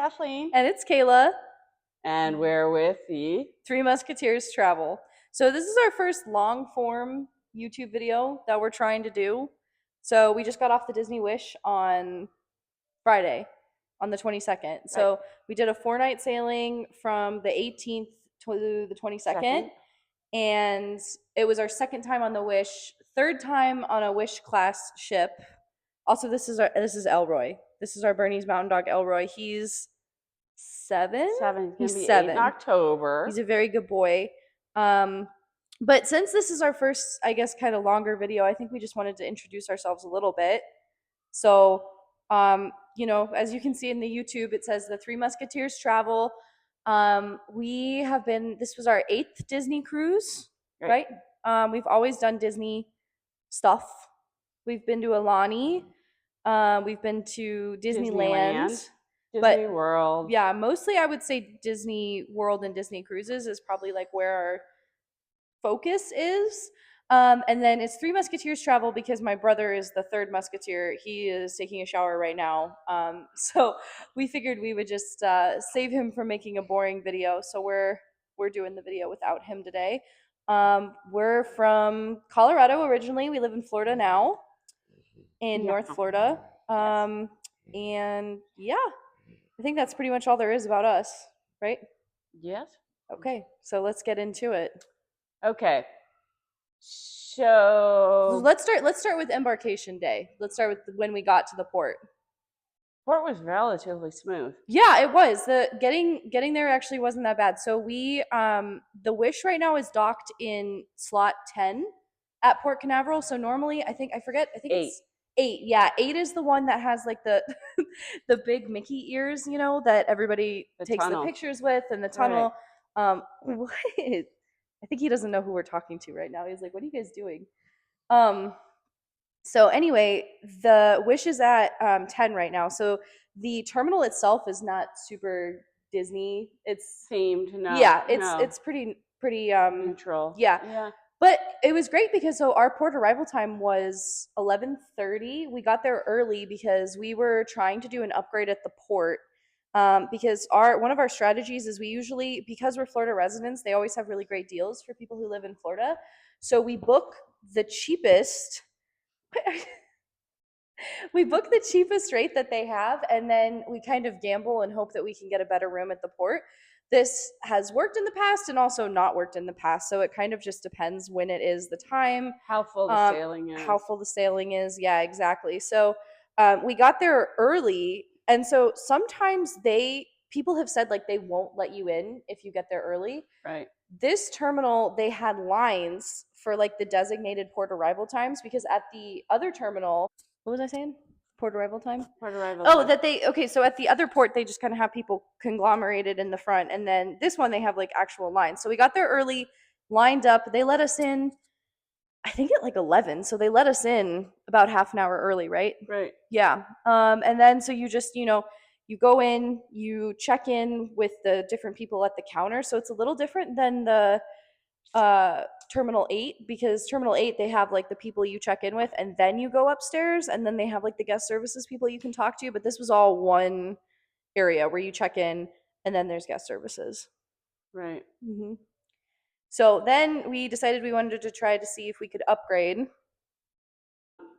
Kathleen. And it's Kayla. And we're with the Three Musketeers Travel. So this is our first long form YouTube video that we're trying to do. So we just got off the Disney Wish on Friday, on the 22nd. So we did a 4-night sailing from the 18th to the 22nd. And it was our second time on the Wish, third time on a Wish class ship. Also, this is Elroy. This is our Bernese Mountain Dog Elroy. He's 7. He's 7 in October. He's a very good boy. But since this is our first, I guess, kind of longer video, I think we just wanted to introduce ourselves a little bit. So, as you can see in the YouTube, it says the Three Musketeers Travel. This was our 8th Disney cruise, right? We've always done Disney stuff. We've been to Aulani. We've been to Disneyland. Disney World. Yeah, mostly I would say Disney World and Disney Cruises is probably like where our focus is. And then it's Three Musketeers Travel because my brother is the third musketeer. He is taking a shower right now. So we figured we would just save him from making a boring video. So we're doing the video without him today. We're from Colorado originally. We live in Florida now, in North Florida. And yeah, I think that's pretty much all there is about us, right? Yes. Okay, so let's get into it. Okay. So let's start with embarkation day. Let's start with when we got to the port. Port was relatively smooth. Yeah, it was. The getting there actually wasn't that bad. So we the Wish right now is docked in slot 10 at Port Canaveral. So normally I think 8. It's 8. Yeah, 8 is the one that has like the the big Mickey ears, that everybody takes the pictures with, and the tunnel. What? I think he doesn't know who we're talking to right now. He's like, "What are you guys doing?" So anyway, the Wish is at 10 right now. So the terminal itself is not super Disney. It's themed. No. Yeah, it's pretty neutral. Yeah. But it was great because our port arrival time was 11:30. We got there early because we were trying to do an upgrade at the port. Because one of our strategies is because we're Florida residents, they always have really great deals for people who live in Florida. So we book the cheapest. We book the cheapest rate that they have, and then we kind of gamble and hope that we can get a better room at the port. This has worked in the past and also not worked in the past, so it kind of just depends when it is the time. How full the sailing is. Yeah, exactly. So we got there early, and so sometimes people have said like they won't let you in if you get there early. Right. This terminal, they had lines for like the designated port arrival times, because at the other terminal, what was I saying? Port arrival time? So at the other port, they just kind of have people conglomerated in the front. And then this one, they have like actual lines. So we got there early, lined up. They let us in, I think at like 11. So they let us in about half an hour early, right? Right. Yeah. And then so you just, you go in, you check in with the different people at the counter. So it's a little different than the Terminal 8, because Terminal 8, they have like the people you check in with, and then you go upstairs, and then they have like the guest services people you can talk to. But this was all one area where you check in, and then there's guest services. Right. Mm-hmm. So then we decided we wanted to try to see if we could upgrade.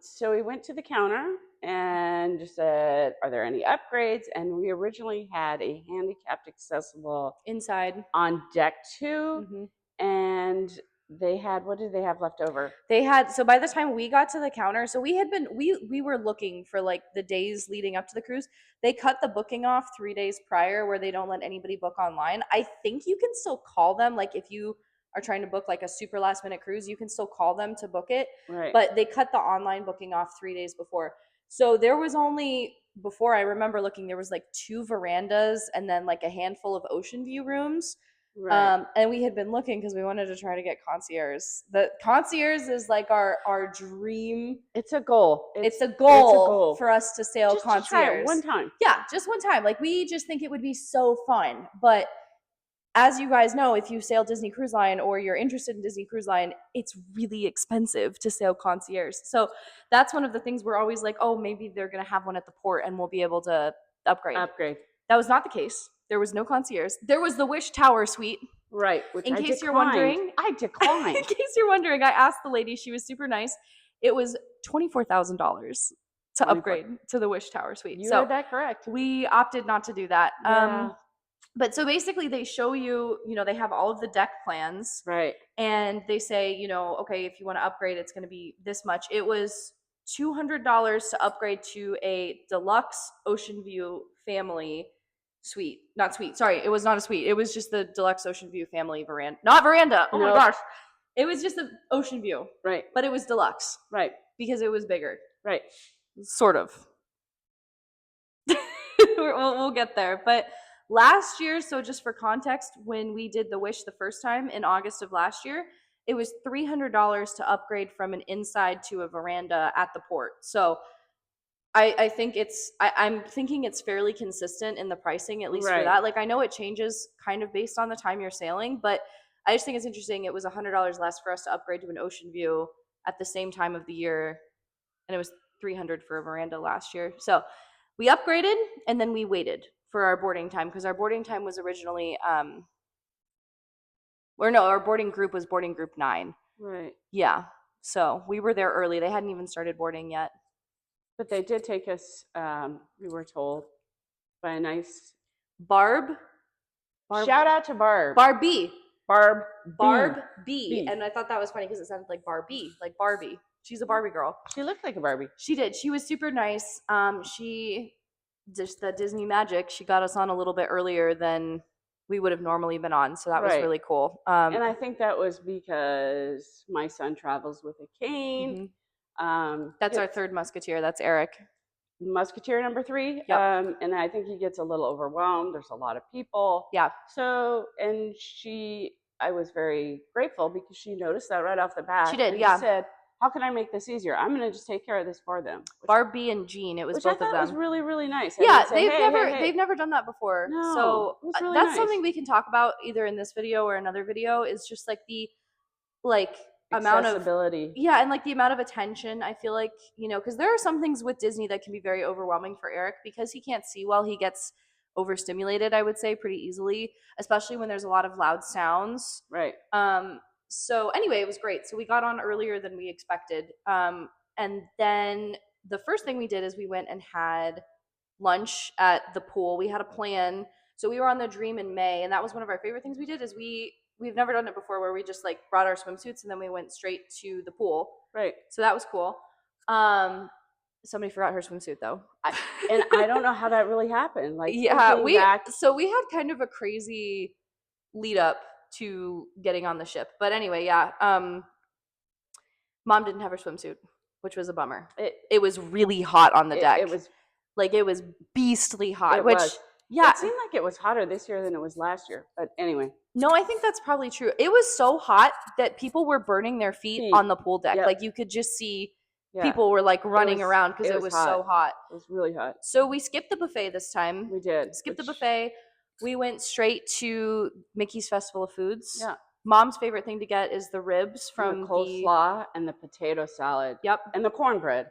So we went to the counter and just said, "Are there any upgrades?" And we originally had a handicapped accessible inside on deck 2. Mm-hmm. And they had, what did they have left over? So by the time we got to the counter, so we were looking for like the days leading up to the cruise. They cut the booking off 3 days prior, where they don't let anybody book online. I think you can still call them, like if you are trying to book like a super last minute cruise, you can still call them to book it. Right. But they cut the online booking off 3 days before. So there was only, before I remember looking, there was like 2 verandas and then like a handful of ocean view rooms. Right. And we had been looking because we wanted to try to get concierge. The concierge is like our dream. It's a goal. It's a goal for us to sail just concierge. To try it one time. Yeah, just one time. Like, we just think it would be so fun. But as you guys know, if you sail Disney Cruise Line or you're interested in Disney Cruise Line, it's really expensive to sail concierge. So that's one of the things we're always like, oh, maybe they're going to have one at the port and we'll be able to upgrade. That was not the case. There was no concierge. There was the Wish Tower suite. Right. Which In I case you're declined. wondering, I in declined. case you're wondering, I asked the lady. She was super nice. It was $24,000 to 24. upgrade to the Wish Tower suite. You So heard that correct. we opted not to do that. Yeah. But so basically, they show you, they have all of the deck plans, Right. and they say, okay, if you want to upgrade, it's going to be this much. It was $200 to upgrade to a deluxe Ocean View family suite. Not suite. Sorry, it was not a suite. It was just the deluxe Ocean View family veranda. Not veranda. Oh my Nope. gosh. It was just the Ocean View, Right. but it was deluxe Right. because it was bigger. Right. Sort of. we'll get there. But last year, so just for context, when we did the Wish the first time in August of last year, it was $300 to upgrade from an inside to a veranda at the port. So I think I'm thinking it's fairly consistent in the pricing, at least for Right. that. Like, I know it changes kind of based on the time you're sailing, but I just think it's interesting. It was $100 less for us to upgrade to an Ocean View at the same time of the year, and it was $300 for a veranda last year. So we upgraded, and then we waited for our boarding time, because our boarding time was originally our boarding group was boarding group 9. Right. Yeah. So we were there early. They hadn't even started boarding yet. But they did take us, we were told, by a nice Barb. shout out to Barb. Barbie. Barb. Barb B. B. And I thought that was funny because it sounded like Barbie, like Barbie. She's a Barbie girl. She looked like a Barbie. She did. She was super nice. She just the Disney magic. She got us on a little bit earlier than we would have normally been on, so that was Right. really cool. And I think that was because my son travels with a cane. That's our third musketeer. That's Eric. Musketeer number 3. Yep. And I think he gets a little overwhelmed. There's a lot of people. Yeah. So, and I was very grateful because she noticed that right off the bat. She did, and yeah. She said, how can I make this easier? I'm going to just take care of this for them. Barbie and Jean. It was Which both I thought of them. was really, really nice. I Yeah, would say, they've never done that before. No, so it was really that's nice. something we can talk about either in this video or another video. Is just like the amount of accessibility. Yeah, and like the amount of attention. I feel like, because there are some things with Disney that can be very overwhelming for Eric because he can't see well. He gets overstimulated, I would say, pretty easily, especially when there's a lot of loud sounds. Right. So anyway, it was great. So we got on earlier than we expected. And then the first thing we did is we went and had lunch at the pool. We had a plan. So we were on the Dream in May, and that was one of our favorite things we did. Is we've never done it before, where we just like brought our swimsuits and then we went straight to the pool. Right. So that was cool. Somebody forgot her swimsuit though. And I don't know how that really happened. Like, yeah, thinking back, so we had kind of a crazy lead up to getting on the ship. But anyway, yeah. Mom didn't have her swimsuit, which was a bummer. It was really hot on the deck. It was beastly hot. It which was. Yeah. It seemed like it was hotter this year than it was last year. But anyway. No, I think that's probably true. It was so hot that people were burning their feet on the pool deck. Yep. Like you could just see Yeah. people were like running around because it it was was so hot. It was really hot. So we skipped the buffet this time. We did. Skipped the buffet. We went straight to Mickey's Festival of Foods. Yeah. Mom's favorite thing to get is the ribs from the coleslaw and the potato salad. Yep. And the cornbread.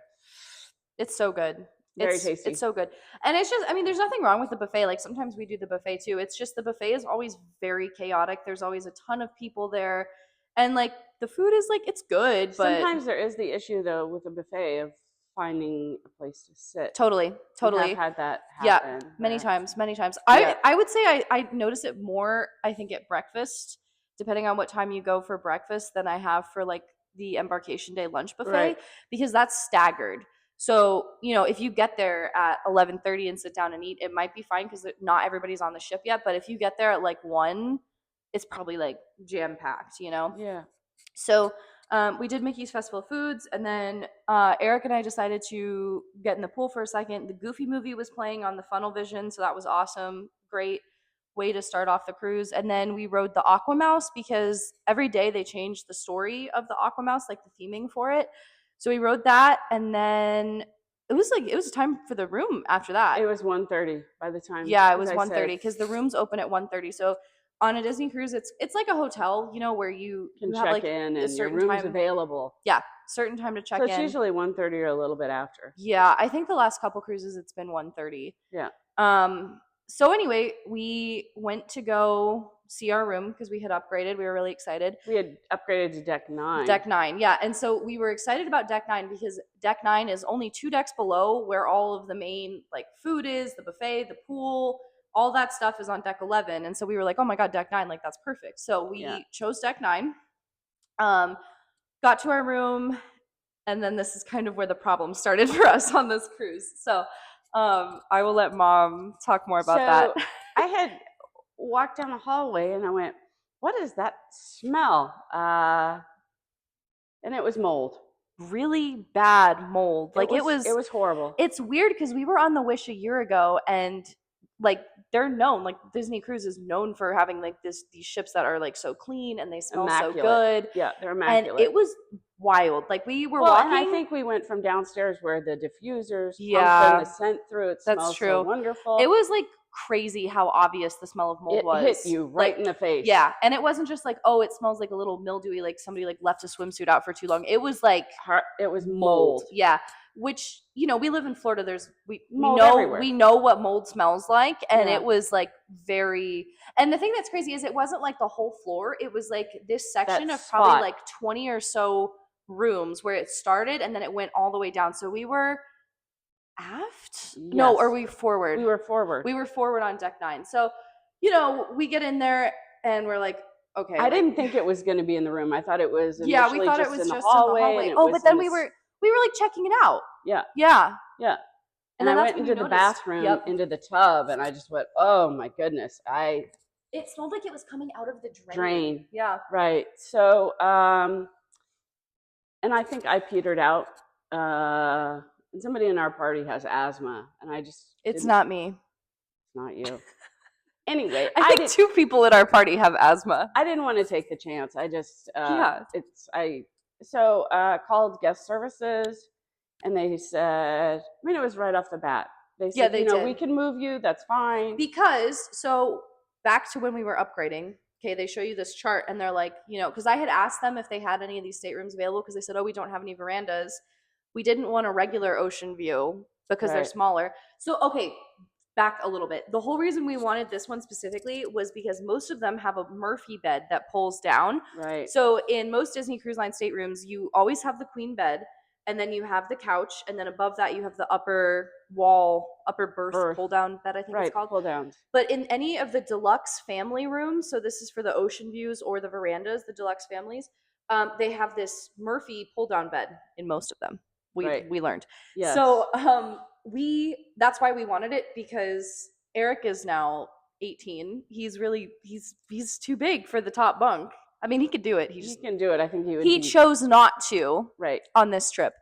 It's so good. Very tasty. It's so good. And it's just, there's nothing wrong with the buffet. Like sometimes we do the buffet too. It's just the buffet is always very chaotic. There's always a ton of people there. And like the food is like, it's good, but sometimes there is the issue though with the buffet of finding a place to sit. Totally. I've had that happen. Yeah, many times. Yeah. I would say I notice it more, I think, at breakfast, depending on what time you go for breakfast, than I have for like the embarkation day lunch buffet, Right. because that's staggered. So, if you get there at 11:30 and sit down and eat, it might be fine because not everybody's on the ship yet. But if you get there at like 1, it's probably like jam packed, Yeah. So we did Mickey's Festival of Foods, and then Eric and I decided to get in the pool for a second. The Goofy movie was playing on the Funnel Vision, so that was awesome. Great way to start off the cruise. And then we rode the Aqua Mouse because every day they changed the story of the Aqua Mouse, like the theming for it. So we rode that, and then it was time for the room after that. It was 1:30 by the time. Yeah, it was 1:30 because the rooms open at 1:30. So on a Disney cruise, it's like a hotel, where you can have check like in a and your certain room's time available. Yeah, certain time to check So it's in. usually 1:30 or a little bit after. Yeah, I think the last couple cruises it's been 1:30. Yeah. So anyway, we went to go see our room because we had upgraded. We were really excited. We had upgraded to deck 9. Deck 9, yeah. And so we were excited about deck 9 because deck 9 is only 2 decks below where all of the main like food is, the buffet, the pool, all that stuff is on deck 11. And so we were like, oh my God, deck 9, like that's perfect. So we chose deck 9, got to our room, and then this is kind of where the problem started for us on this cruise. So I will let Mom talk more about that. I had walked down the hallway and I went, what is that smell? And it was mold. Really bad mold. Like it was horrible. It's weird because we were on the Wish a year ago, and like they're known, like Disney Cruise is known for having like these ships that are like so clean and they smell so good. Yeah, they're immaculate. And it was wild. Like we were walking. walking. And I think we went from downstairs where the diffusers yeah, the scent through. It that's smells true. So wonderful. It was like crazy how obvious the smell of mold was. It hit you right in the face. Yeah, and it wasn't just like, oh, it smells like a little mildewy, like somebody like left a swimsuit out for too long. It was like it was mold. Yeah, which we live in Florida. There's we mold know everywhere. We know what mold smells like, and it was like very. And the thing that's crazy is it wasn't like the whole floor. It was like this section of probably like 20 or so rooms where it started, and then it went all the way down. So we were aft? Yes. No, or we forward? We were forward. We were forward on deck 9. So, we get in there and we're like, okay. I didn't think it was going to be in the room. I thought it was we thought it was just in the hallway. Oh, but then we were like checking it out. Yeah. Yeah. Yeah. And I went into the bathroom, into the tub, and I just went, oh my goodness. It smelled like it was coming out of the drain. Yeah. Right. So, and I think I petered out. And somebody in our party has asthma, and I just... It's not me. It's not you. Anyway. I think 2 people at our party have asthma. I didn't want to take the chance. I just... called guest services, and they said... it was right off the bat. They said, they did. We can move you, that's fine. Because, back to when we were upgrading, okay, they show you this chart, and they're like, because I had asked them if they had any of these staterooms available, because they said, oh, we don't have any verandas. We didn't want a regular ocean view because they're smaller. So, okay, back a little bit. The whole reason we wanted this one specifically was because most of them have a Murphy bed that pulls down. Right. So in most Disney Cruise Line staterooms, you always have the queen bed, and then you have the couch, and then above that you have the upper berth pull down bed, I think it's called. Pull downs. But in any of the deluxe family rooms, so this is for the ocean views or the verandas, the deluxe families, they have this Murphy pull down bed in most of them. We learned. Yes. So that's why we wanted it, because Eric is now 18. He's too big for the top bunk. I mean, he could do it. He can do it. I think he would. He chose not to. Right. On this trip.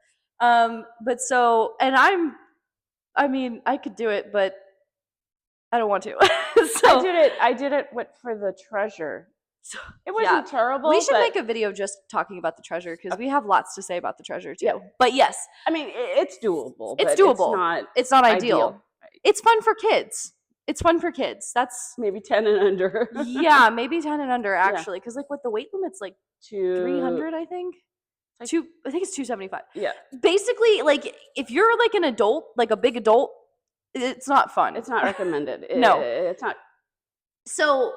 But so, and I could do it, but I don't want to. So I did it for the treasure. So, it wasn't terrible. We should make a video just talking about the treasure, because we have lots to say about the treasure too. Yeah. But yes, it's doable. It's doable. It's not ideal. Right. It's fun for kids. That's maybe 10 and under. Yeah, maybe 10 and under actually, because like with the weight limit's like 300, I think. I think it's 275. Yeah. Basically, like if you're like an adult, like a big adult, it's not fun. It's not recommended. No, it's not. So,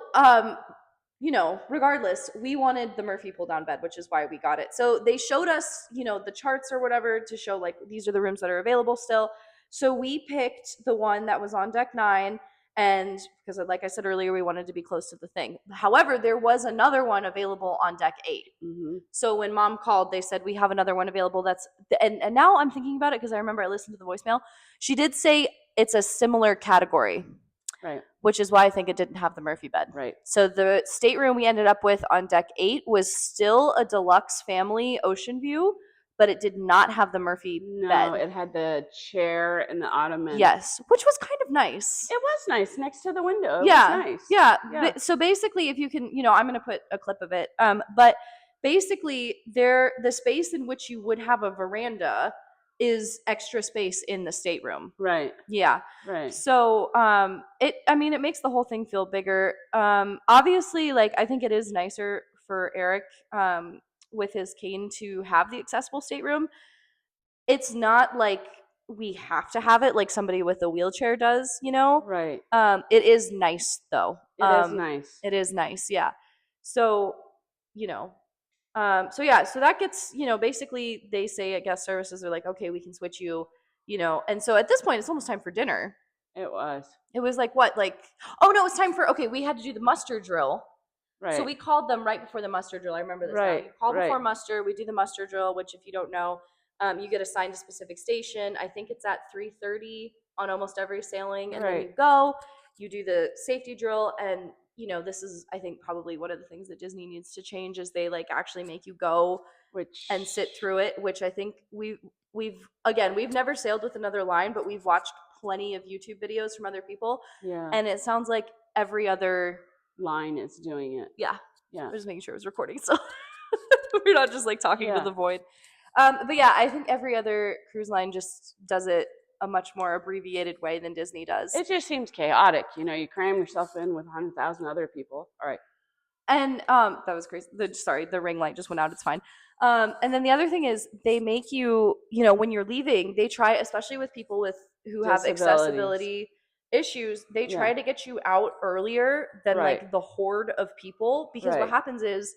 regardless, we wanted the Murphy pull down bed, which is why we got it. So they showed us, the charts or whatever to show like these are the rooms that are available still. So we picked the one that was on deck 9. And because, like I said earlier, we wanted to be close to the thing. However, there was another one available on deck 8. Mm-hmm. So when Mom called, they said, we have another one available. And now I'm thinking about it, because I remember I listened to the voicemail. She did say it's a similar category. Right. Which is why I think it didn't have the Murphy bed. Right. So the stateroom we ended up with on deck 8 was still a deluxe family ocean view, but it did not have the Murphy bed. No, it had the chair and the ottoman. Yes, which was kind of nice. It was nice, next to the window. It was nice. Yeah. So basically, if you can, I'm going to put a clip of it. But basically, the space in which you would have a veranda is extra space in the stateroom. Right. Yeah. Right. So, it makes the whole thing feel bigger. Obviously, like, I think it is nicer for Eric, with his cane to have the accessible stateroom. It's not like we have to have it like somebody with a wheelchair does, you know. Right. It is nice though. It is nice. It is nice, yeah. So, you know, so yeah, so that gets, you know, basically they say at guest services, they're like, okay, we can switch you, you know. And so at this point, it's almost time for dinner. It was. It was like what, like, oh no, it's time for, okay, we had to do the muster drill. Right. So we called them right before the muster drill. I remember this now. Right, You call before right. muster, we do the muster drill, which if you don't know, you get assigned a specific station. I think it's at 3:30 on almost every sailing, and then you Right. go, you do the safety drill, and you know, this is, I think, probably one of the things that Disney needs to change is they like actually make you go Which and sit through it, which I think we've never sailed with another line, but we've watched plenty of YouTube videos from other people, yeah, and it sounds like every other line is doing it. yeah. Yeah. I'm just making sure it was recording, so we're not just like talking Yeah. to the void. But yeah, I think every other cruise line just does it a much more abbreviated way than Disney does. It just seems chaotic. You know, you cram yourself in with 100,000 other people. All right. And that was crazy. The ring light just went out. It's fine. And then the other thing is they make you, you know, when you're leaving, they try, especially with people who have accessibility issues, they try Yeah. to get you out earlier than Right. like the horde of people, because what Right. happens is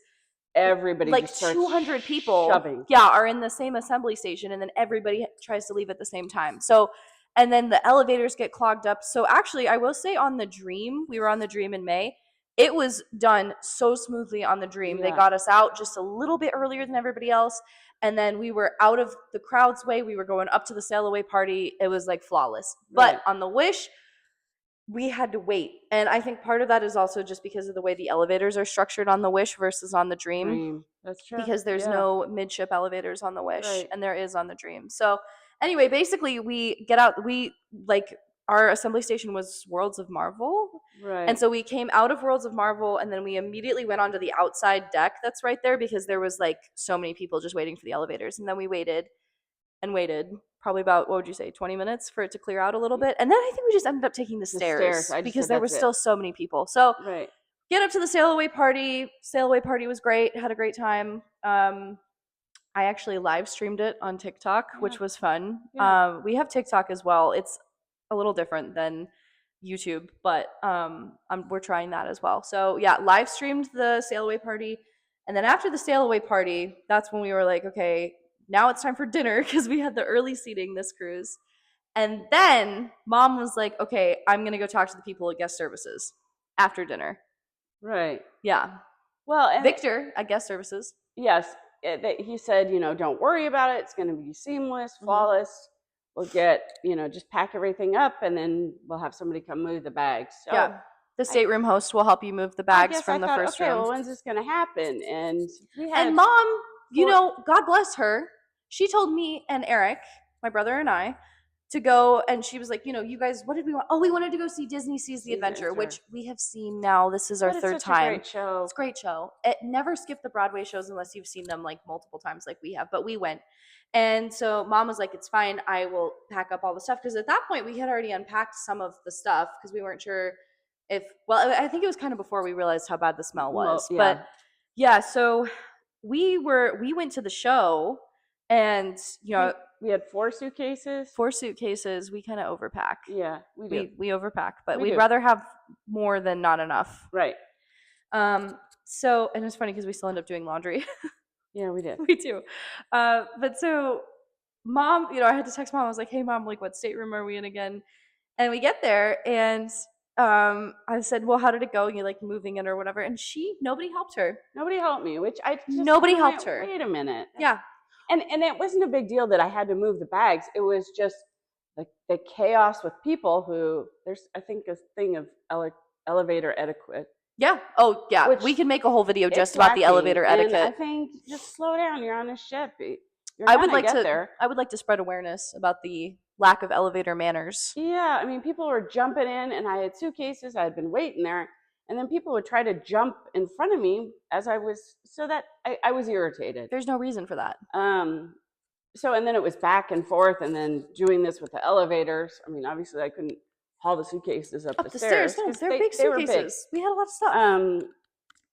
Everybody like just starts 200 people shoving. are in the same assembly station, and then everybody tries to leave at the same time. So, and then the elevators get clogged up. So actually, I will say on the Dream, we were on the Dream in May, it was done so smoothly on the Dream. They Yeah. got us out just a little bit earlier than everybody else, and then we were out of the crowd's way. We were going up to the sail away party. It was like flawless. But Right. on the Wish, we had to wait. And I think part of that is also just because of the way the elevators are structured on the Wish versus on the Dream. That's true. Because there's Yeah. no midship elevators on the Wish, Right. and there is on the Dream. So anyway, basically we get out, we like our assembly station was Worlds of Marvel. Right. And so we came out of Worlds of Marvel, and then we immediately went onto the outside deck that's right there, because there was like so many people just waiting for the elevators. And then we waited and waited probably about, what would you say, 20 minutes for it to clear out a little bit. And then I think we just ended up taking the stairs I just because said there were that's it. still so many people. So Right. get up to the sail away party. Sail away party was great. Had a great time. I actually live streamed it on TikTok, which Yeah. was fun. Yeah. We have TikTok as well. It's a little different than YouTube, but we're trying that as well. So yeah, live streamed the sail away party, and then after the sail away party, that's when we were like, okay, now it's time for dinner, because we had the early seating this cruise. And then Mom was like, okay, I'm gonna go talk to the people at guest services after dinner. Right. Yeah. Well, and Victor at guest services. yes, he said, you know, don't worry about it. It's going to be seamless, Mhm. flawless. We'll get, you know, just pack everything up, and then we'll have somebody come move the bags. So Yeah. The stateroom host will help you move the I bags guess from I the thought, first okay, room. well, when's this going to happen? And we had And Mom, you four- know, God bless her, she told me and Eric, my brother and I, to go, and she was like, you know, you guys, what did we want? Oh, we wanted to go see Disney Sees the Adventure, which we have seen now. This is our but it's third such time. a great show. It's a great show. It never skipped the Broadway shows unless you've seen them like multiple times like we have, but we went. And so Mom was like, it's fine, I will pack up all the stuff, because at that point we had already unpacked some of the stuff because we weren't sure if, well, I think it was kind of before we realized how bad the smell was. Well, But yeah, so we went to the show, and you know, we had 4 suitcases. 4 suitcases. We kind of overpack. Yeah, we do. We overpack, but We we'd do. rather have more than not enough. Right. So, and it's funny because we still end up doing laundry. Yeah, we did. We do. But so Mom, you know, I had to text Mom. I was like, hey Mom, like what stateroom are we in again? And we get there, and I said, well, how did it go? And you're like moving it or whatever. And nobody helped her. Nobody helped me, which I just Nobody kinda helped went, her. Wait a minute. Yeah. And it wasn't a big deal that I had to move the bags. It was just the chaos with people who there's, I think, a thing of elevator etiquette. Yeah. Oh, yeah. Which we can make a whole video just It's about the lacking, elevator and etiquette. I think just slow down. You're on a ship. You're I would gonna like get to. there. I would like to spread awareness about the lack of elevator manners. Yeah, I mean, people were jumping in, and I had suitcases. I had been waiting there, and then people would try to jump in front of me as I was, so that I was irritated. There's no reason for that. So, and then it was back and forth, and then doing this with the elevators. I mean, obviously, I couldn't haul the suitcases up the stairs. No, 'cause they're big they were big. suitcases. We had a lot of stuff.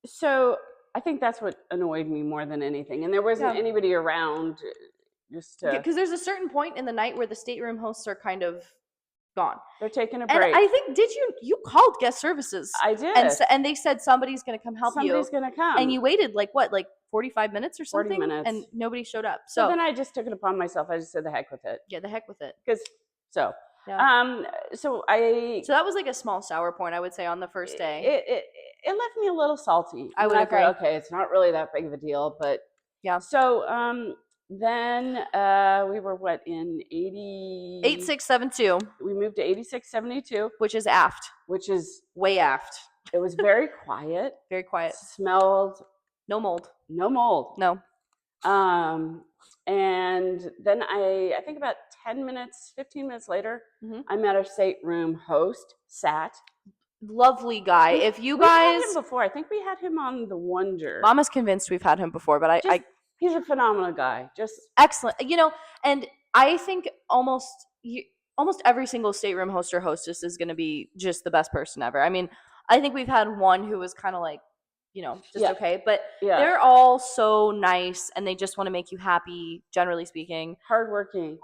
So I think that's what annoyed me more than anything. And there wasn't Yeah. anybody around. just to, because there's a certain point in the night where the stateroom hosts are kind of gone. they're taking a And break. I think you called guest services I did. and they said somebody's going to come help Somebody's you. gonna come. And you waited like 45 minutes or 40 something, minutes. and nobody showed up. So then I just took it upon myself. I just said the heck with it. yeah, the heck with it. Because so Yeah. so that was like a small sour point, I would say, on the first day. it left me a little salty. I would agree. Thought, okay, it's not really that big of a deal, but yeah. So then we were in 8672. We moved to 8672, which is aft. Which is way aft. It was very quiet. Very quiet. Smelled. No mold. No mold. No. And then I think about 15 minutes later, I met our stateroom host, Sat. Lovely guy. If you guys, had him before. I think we had him on the Wonder. Mama's convinced we've had him before, but he's a phenomenal guy. Just excellent. And I think almost every single stateroom host or hostess is going to be just the best person ever. I mean, I think we've had one who was kind of like, okay, but they're all so nice and they just want to make you happy, generally speaking. Hardworking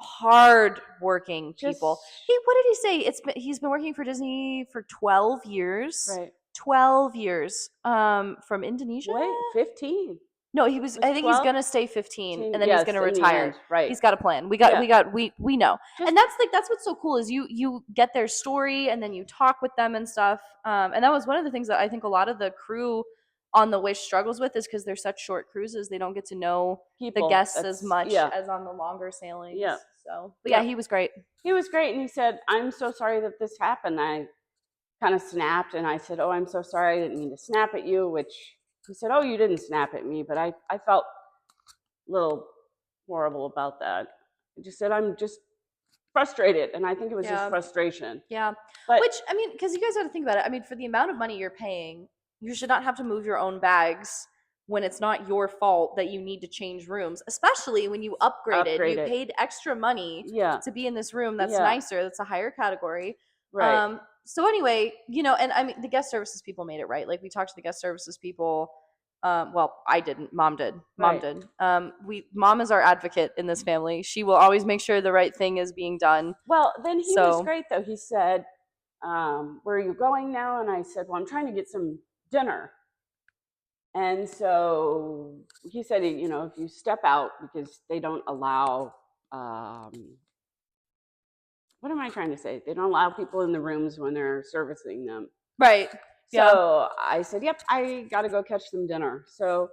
people. What did he say? He's been working for Disney for 12 years. Right. 12 years. From Indonesia? Wait, 15. No, I think he's gonna stay 15 and then he's gonna retire. Right. He's got a plan. We know. And that's what's so cool is you get their story and then you talk with them and stuff. And that was one of the things that I think a lot of the crew on the Wish struggles with is because they're such short cruises. They don't get to know the guests as much as on the longer sailings. Yeah. So, but he was great. He was great. And he said, "I'm so sorry that this happened." I kind of snapped and I said, "Oh, I'm so sorry. I didn't mean to snap at you," which he said, "Oh, you didn't snap at me," but I felt a little horrible about that. I just said, "I'm just frustrated," and I think it was just frustration. Yeah. But, which, I mean, because you guys have to think about it. I mean, for the amount of money you're paying, you should not have to move your own bags when it's not your fault that you need to change rooms, especially when you upgraded. You paid extra money to be in this room that's nicer, that's a higher category. Right. So anyway, and I mean, the guest services people made it right. Like, we talked to the guest services people. Well, I didn't. Mom did. Mom did. Mom is our advocate in this family. She will always make sure the right thing is being done. Well, then he was great, though. He said, "Where are you going now?" And I said, "Well, I'm trying to get some dinner." And so he said, if you step out, because they don't allow, what am I trying to say? They don't allow people in the rooms when they're servicing them. Right. So I said, "Yep, I got to go catch some dinner." So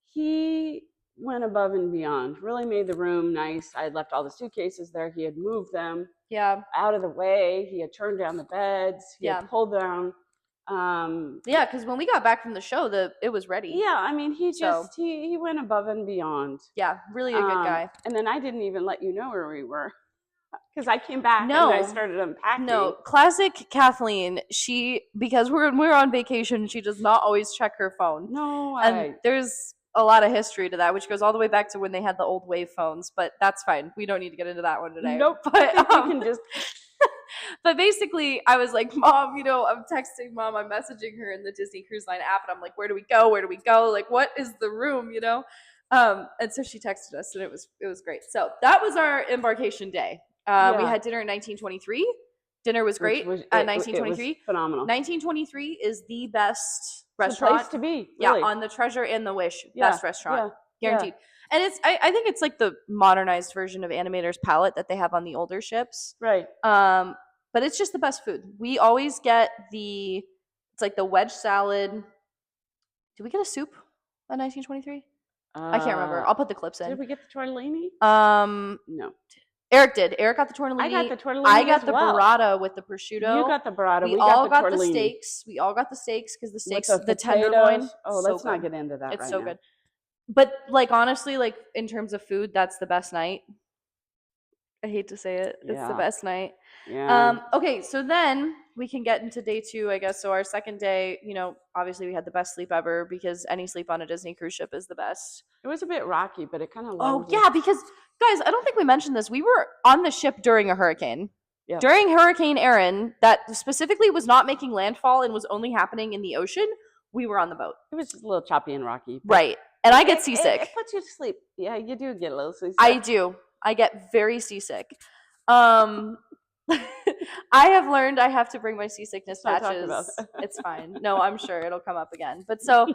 he went above and beyond, really made the room nice. I had left all the suitcases there. He had moved them out of the way. He had turned down the beds. He had pulled down. Because when we got back from the show, it was ready. Yeah, I mean, he went above and beyond. Yeah, really a good guy. And then I didn't even let you know where we were because I came back and I started unpacking. No, classic Kathleen. Because we're on vacation, she does not always check her phone. No, and there's a lot of history to that, which goes all the way back to when they had the old wave phones. But that's fine. We don't need to get into that one today. Nope. But you can just. But basically, I was like, "Mom, I'm texting Mom, I'm messaging her in the Disney Cruise Line app, and I'm like, where do we go? Where do we go? Like, what is the room, And so she texted us, and it was great. So that was our embarkation day. We had dinner at 1923. Dinner was great at 1923. It was phenomenal. 1923 is the best restaurant. It's a place to be. Really. Yeah, on the Treasure and the Wish, best restaurant, guaranteed. And I think it's like the modernized version of Animator's Palette that they have on the older ships. Right. But it's just the best food. We always get it's like the wedge salad. Did we get a soup on 1923? I can't remember. I'll put the clips in. Did we get the tortellini? No. Eric did. Eric got the tortellini. I got the tortellini. I got the burrata with the prosciutto. You got the burrata. We all got the steaks. We all got the steaks because the steaks, the tenderloin. Oh, let's not get into that. It's so good. But honestly, in terms of food, that's the best night. I hate to say it. It's the best night. Yeah. Okay, so then we can get into day 2, I guess. So our second day, obviously we had the best sleep ever because any sleep on a Disney cruise ship is the best. It was a bit rocky, but it kind of. Oh yeah, because guys, I don't think we mentioned this. We were on the ship during a hurricane. Yeah. During Hurricane Erin, that specifically was not making landfall and was only happening in the ocean. We were on the boat. It was just a little choppy and rocky. Right. And I get seasick. It puts you to sleep. Yeah, you do get a little seasick. I do. I get very seasick. Um, I have learned I have to bring my seasickness Let's not talk about patches. that. It's fine. No, I'm sure it'll come up again. But so,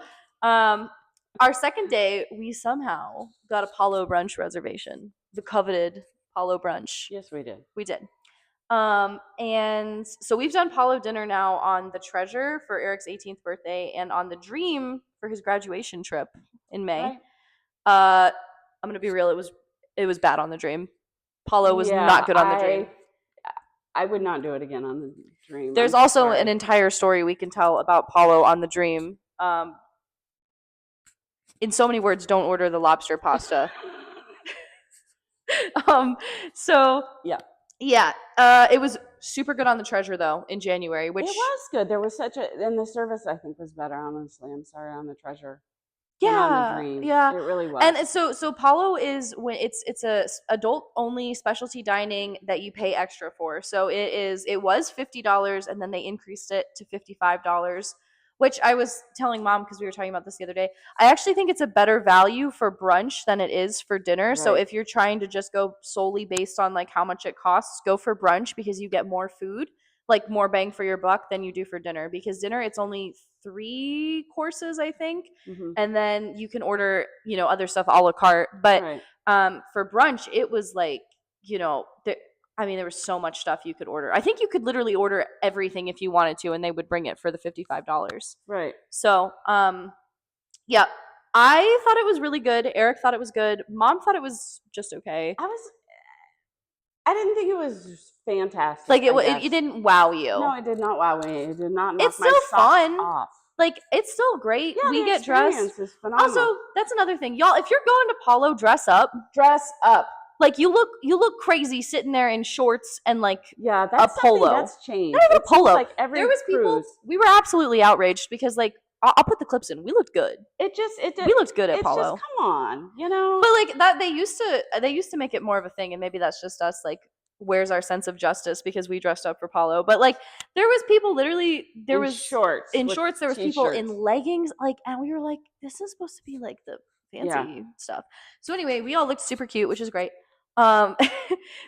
our second day, we somehow got a Paulo brunch reservation, the coveted Paulo brunch. Yes, we did. We did. And so we've done Paulo dinner now on the Treasure for Eric's 18th birthday and on the Dream for his graduation trip in May. Right? I'm gonna be real, it was bad on the Dream. Paulo was not good on the Dream. I would not do it again on the Dream. There's I'm also sorry. an entire story we can tell about Paulo on the Dream. In so many words, don't order the lobster pasta. So yeah. It was super good on the Treasure though in January, which It was good. There was such a, and the service I think was better. Honestly, I'm sorry, on the Treasure. than on the Dream. yeah. It really was. And so Paulo is when it's a adult only specialty dining that you pay extra for. So it was $50 and then they increased it to $55, which I was telling Mom because we were talking about this the other day. I actually think it's a better value for brunch than it is for dinner. So Right. if you're trying to just go solely based on like how much it costs, go for brunch because you get more food, like more bang for your buck than you do for dinner, because dinner it's only 3 courses, I think. Mhm. And then you can order, other stuff a la carte. But Right. for brunch, it was like, there was so much stuff you could order. I think you could literally order everything if you wanted to, and they would bring it for the $55. Right. So, yeah, I thought it was really good. Eric thought it was good. Mom thought it was just okay. I didn't think it was fantastic. Like I it guess. didn't wow you. No, it did not wow me. It did not knock It's my still socks fun. off. Like it's still great. Yeah, We the get dressed. experience is phenomenal. Also, that's another thing, y'all. If you're going to Paulo, dress up. Dress up. Like you look crazy sitting there in shorts and like Yeah, that's a polo. something that's changed. Not even a It seems polo. Like every there was people. cruise. We were absolutely outraged because like I'll put the clips in. We looked good. It did. We looked good at it's Paulo. Just come on, you know. But like that, they used to make it more of a thing, and maybe that's just us. Like, where's our sense of justice because we dressed up for Paulo? But like, there was people literally. There was shorts. in shorts. There was people in t-shirts. leggings. Like, and we were like, this is supposed to be like the fancy stuff. So anyway, we all looked super cute, which is great.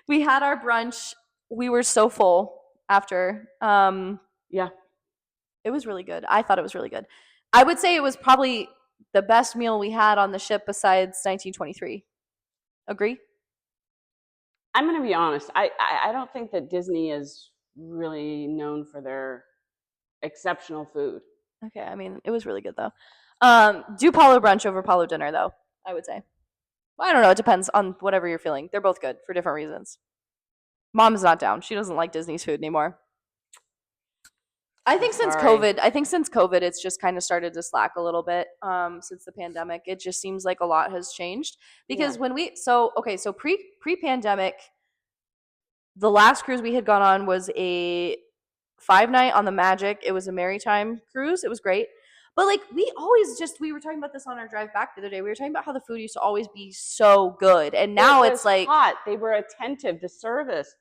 We had our brunch. We were so full after. Yeah. It was really good. I thought it was really good. I would say it was probably the best meal we had on the ship besides 1923. Agree? I'm going to be honest. I don't think that Disney is really known for their exceptional food. Okay, I mean, it was really good though. Do Paulo brunch over Paulo dinner though, I would say. Well, I don't know. It depends on whatever you're feeling. They're both good for different reasons. Mom's not down. She doesn't like Disney's food anymore. I think since COVID, it's just kind of started to slack a little bit. Since the pandemic, it just seems like a lot has changed. Because so pre-pandemic, the last cruise we had gone on was a 5-night on the Magic. It was a Maritime cruise. It was great. But like we were talking about this on our drive back the other day. We were talking about how the food used to always be so good, and now it's like hot. They were attentive. The service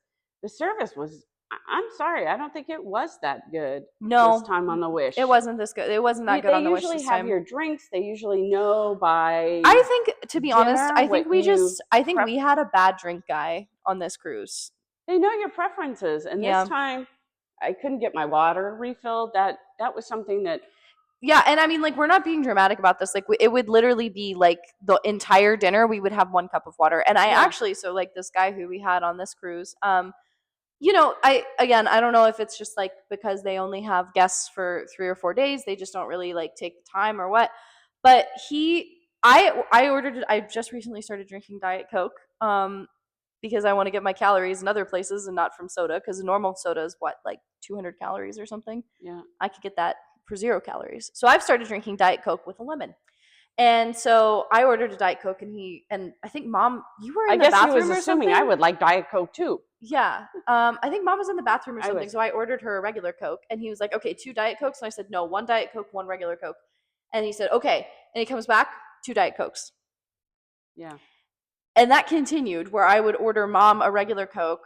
was. I'm sorry, I don't think it was that good. No, this time on the Wish, it wasn't this good. It wasn't that good on the Wish this time. They usually have your drinks. They usually know by. I think, to be honest, I think we had a bad drink guy on this cruise. They know your preferences, and this time I couldn't get my water refilled. That was something that. Yeah, and I mean, like, we're not being dramatic about this. Like, it would literally be like the entire dinner. We would have 1 cup of water, and I actually, so like this guy who we had on this cruise, I don't know if it's just like because they only have guests for 3 or 4 days, they just don't really like take the time or what. But I just recently started drinking Diet Coke, because I want to get my calories in other places and not from soda, because normal soda is like 200 calories or something. Yeah, I could get that for 0 calories. So I've started drinking Diet Coke with a lemon. And so I ordered a Diet Coke, and I think Mom, you were in the bathroom or something. I guess he was assuming I would like Diet Coke too. Yeah. I think Mom was in the bathroom or something, so I ordered her a regular Coke, and he was like, okay, 2 Diet Cokes? And I said, no, 1 Diet Coke, 1 regular Coke. And he said, okay. And he comes back, 2 Diet Cokes. Yeah. And that continued, where I would order Mom a regular Coke,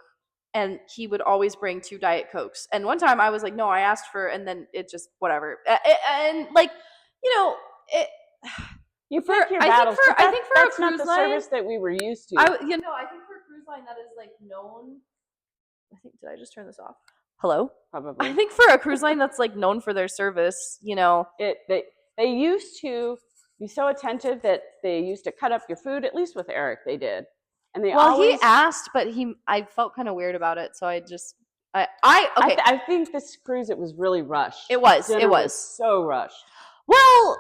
and he would always bring 2 Diet Cokes. And one time I was like, no, I asked for, and then it just, whatever. And like, you pick your battles. I think for that's a cruise not the line, service that we were used to. I think for a cruise line that is like known. I think did I just turn this off? Hello? Probably. I think for a cruise line that's like known for their service, you know. They used to be so attentive that they used to cut up your food. At least with Eric, they did. And they Well, always. he asked, but I felt kind of weird about it, so okay. I think this cruise, it was really rushed. It was. Dinner It was so rushed. Well,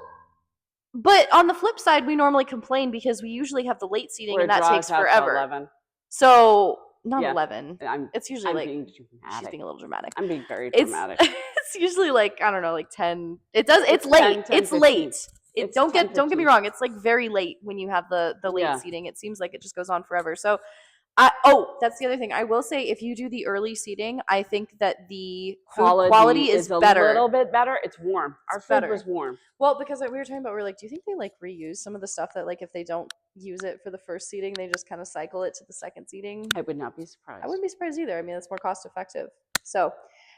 but on the flip side, we normally complain because we usually have the late seating, Or and that draws takes out to forever. 11. So not Yeah. 11. It's usually I'm like being dramatic. she's being a little dramatic. I'm being very It's dramatic. it's usually like I don't know, like 10. It's late. 10, It's 15. late. It's Don't 10, get me 15. wrong. It's like very late when you have the late Yeah. seating. It seems like it just goes on forever. So, that's the other thing. I will say, if you do the early seating, I think that the food quality is better. A little bit better. It's warm. Our food better. was warm. Well, because we were talking about, we were like, do you think they like reuse some of the stuff that like if they don't use it for the first seating, they just kind of cycle it to the second seating? I would not be surprised. I wouldn't be surprised either. I mean, it's more cost effective. So,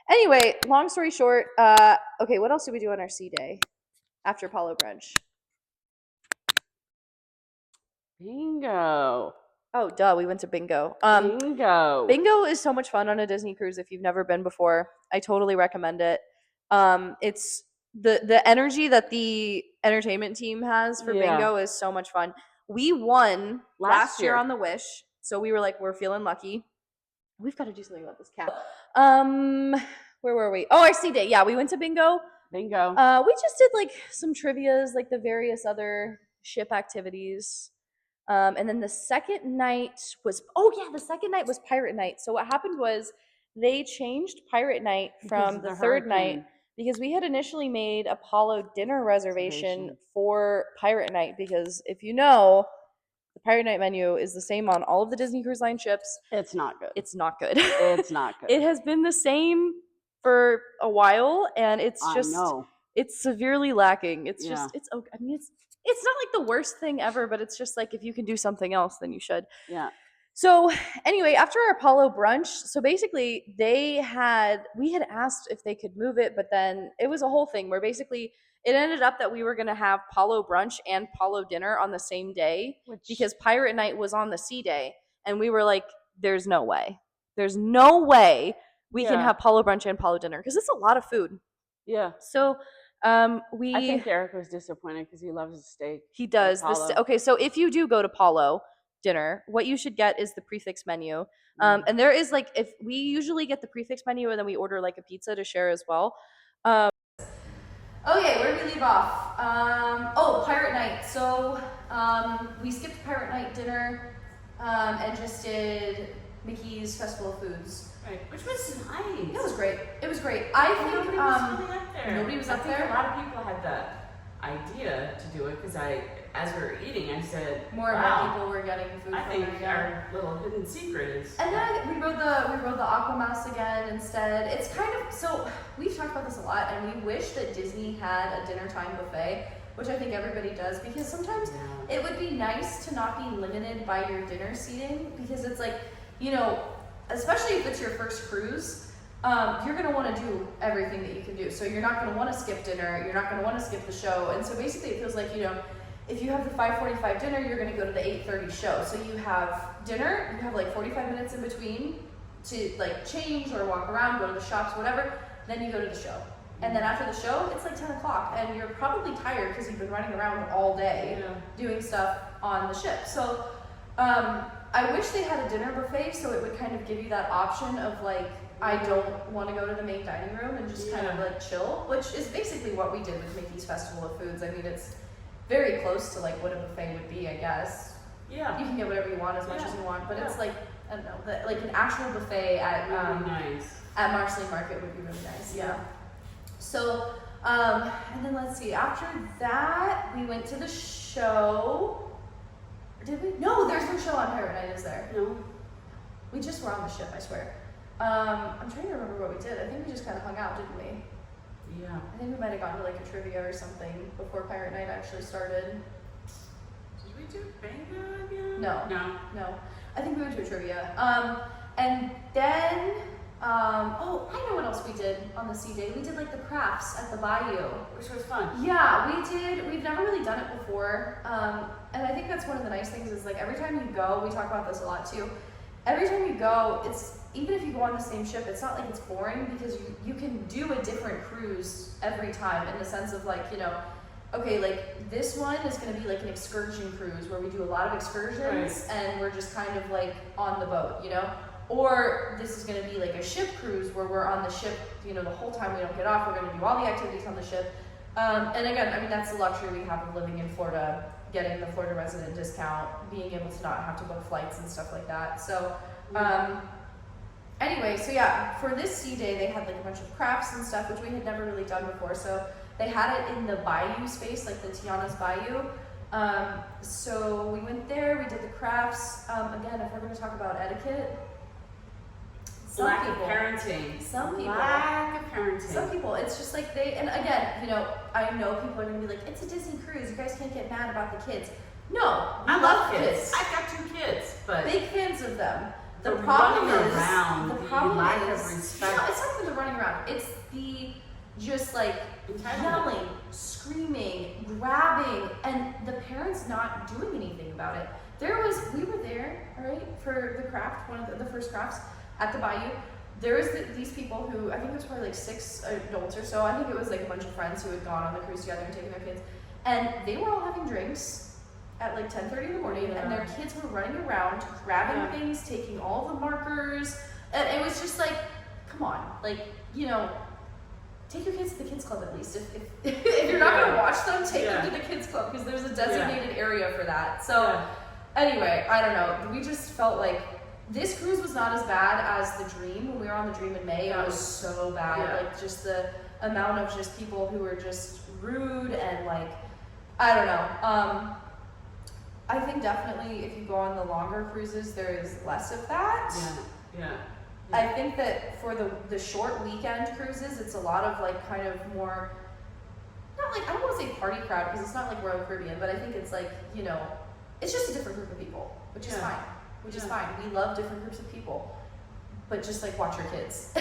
anyway, long story short, okay, what else did we do on our sea day after Apollo brunch? Bingo. Oh, duh, we went to bingo. Bingo. Bingo is so much fun on a Disney cruise if you've never been before. I totally recommend it. It's the energy that the entertainment team has for Yeah. bingo is so much fun. We won last year year. on the Wish, so we were like, we're feeling lucky. We've got to do something about this cat. Where were we? Oh, our sea day. Yeah, we went to bingo. Bingo. We just did like some trivias, like the various other ship activities. And then the second night was pirate night. So what happened was they changed pirate night from the third night because we had initially made Apollo dinner reservation for pirate night, because if you know, the pirate night menu is the same on all of the Disney Cruise Line ships. It's not good. It's not good. It's not good. It has been the same for a while, and it's just it's severely lacking. It's just it's okay. I mean, it's not like the worst thing ever, but it's just like if you can do something else, then you should. Yeah. So anyway, after our Apollo brunch, so basically we had asked if they could move it, but then it was a whole thing where basically it ended up that we were going to have Apollo brunch and Apollo dinner on the same day because pirate night was on the sea day, and we were like, there's no way we can have Apollo brunch and Apollo dinner because it's a lot of food. Yeah. So I think Eric was disappointed because he loves the steak. He does. Okay, so if you do go to Apollo dinner, what you should get is the prefix menu. And there is like, if we usually get the prefix menu and then we order like a pizza to share as well. Okay, where did we leave off? Pirate night. So we skipped pirate night dinner and just did Mickey's Festival of Foods. Right, which was nice. It was great. I think nobody was really up there. Nobody was up there. I think a lot of people had the idea to do it because as we were eating, I said, more and more people were getting food. I think our little hidden secret is. And then we rode the Aquamouse again instead. It's kind of, so we've talked about this a lot, and we wish that Disney had a dinner time buffet, which I think everybody does, because sometimes it would be nice to not be limited by your dinner seating, because it's like, you know, especially if it's your first cruise, you're going to want to do everything that you can do. So you're not going to want to skip dinner. You're not going to want to skip the show. And so basically it feels like, you know, if you have the 5:45 dinner, you're going to go to the 8:30 show. So you have dinner, you have like 45 minutes in between to like change or walk around, go to the shops, whatever. Then you go to the show. And then after the show, it's like 10 o'clock and you're probably tired because you've been running around all day doing stuff on the ship. So I wish they had a dinner buffet so it would kind of give you that option of like, I don't want to go to the main dining room and just kind of like chill, which is basically what we did with Mickey's Festival of Foods. I mean, it's very close to like what a buffet would be, I guess. Yeah. You can get whatever you want as much as you want, but it's like, I don't know, like an actual buffet at at Marceline Market would be really nice. Yeah. So, and then let's see, after that, we went to the show. Did we? No, there's no show on Pirate Night, is there? No. We just were on the ship, I swear. I'm trying to remember what we did. I think we just kind of hung out, didn't we? Yeah. I think we might have gone to like a trivia or something before Pirate Night actually started. Did we do bingo again? No. I think we went to a trivia. And then, I know what else we did on the sea day. We did like the crafts at the bayou. Which was fun. Yeah, we did. We've never really done it before. And I think that's one of the nice things is like every time you go, we talk about this a lot too, every time you go, it's even if you go on the same ship, it's not like it's boring because you can do a different cruise every time in the sense of like, you know, okay, like this one is going to be like an excursion cruise where we do a lot of excursions and we're just kind of like on the boat, you know, or this is going to be like a ship cruise where we're on the ship, you know, the whole time we don't get off, we're going to do all the activities on the ship. And again, I mean, that's the luxury we have of living in Florida, getting the Florida resident discount, being able to not have to book flights and stuff like that. So, anyway, so yeah, for this sea day, they had like a bunch of crafts and stuff, which we had never really done before. So they had it in the bayou space, like the Tiana's Bayou. So we went there, we did the crafts. Again, if we're going to talk about etiquette, Lack of parenting. Some people. Lack of parenting. Some people, it's just like they, and again, you know, I know people are going to be like, it's a Disney cruise, you guys can't get mad about the kids. No, I love kids. I've got 2 kids, but big fans of them. The the problem running is, around, the the problem lack is, of respect. No, it's not even the running around. It's the just like Entitlement. yelling, screaming, grabbing, and the parents not doing anything about it. We were there, all right, for the craft, one of the first crafts at the Bayou. There was these people who, I think it was probably like 6 adults or so. I think it was like a bunch of friends who had gone on the cruise together and taken their kids, and they were all having drinks at like 10:30 in the morning, and their kids were running around, grabbing things, taking all the markers, and it was just like, come on, like, you know, take your kids to the kids club at least. If you're not gonna watch them, take them to the kids club because there's a designated area for that. So anyway, I don't know. We just felt like this cruise was not as bad as the Dream. When we were on the Dream in May, it was so bad. Like just the amount of just people who were just rude and like, I don't know. I think definitely if you go on the longer cruises, there is less of that. Yeah. I think that for the short weekend cruises, it's a lot of like kind of more, not like, I don't want to say party crowd because it's not like Royal Caribbean, but I think it's like, you know, it's just a different group of people, which is fine. Which is fine. We love different groups of people, but just like watch your kids.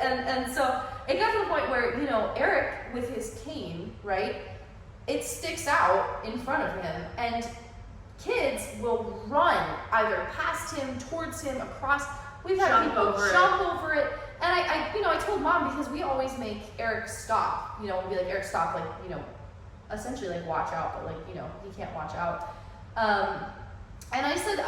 and so it got to the point where, you know, Eric with his cane, right? It sticks out in front of him, and kids will run either past him, towards him, across. We've had people jump over it. And I told Mom, because we always make Eric stop, you know, we'll be like, Eric, stop, like, you know, essentially like watch out, but like, you know, he can't watch out. And I said,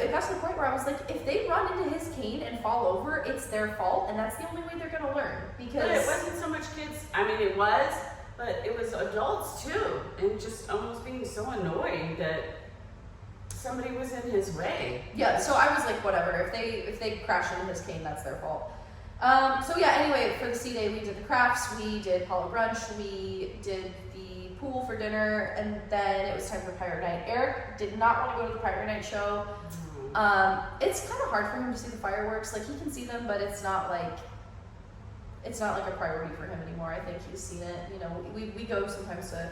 it got to the point where I was like, if they run into his cane and fall over, it's their fault, and that's the only way they're going to learn. Because But it wasn't so much kids. I mean, it was, but it was adults too, and just almost being so annoyed that somebody was in his way. Yeah, so I was like, whatever. If they crash into his cane, that's their fault. So yeah, anyway, for the sea day, we did the crafts, we did Hollow Brunch, we did the pool for dinner, and then it was time for Pirate Night. Eric did not want to go to the Pirate Night show. It's kind of hard for him to see the fireworks. Like, he can see them, but it's not like a priority for him anymore. I think he's seen it. You know, we go sometimes to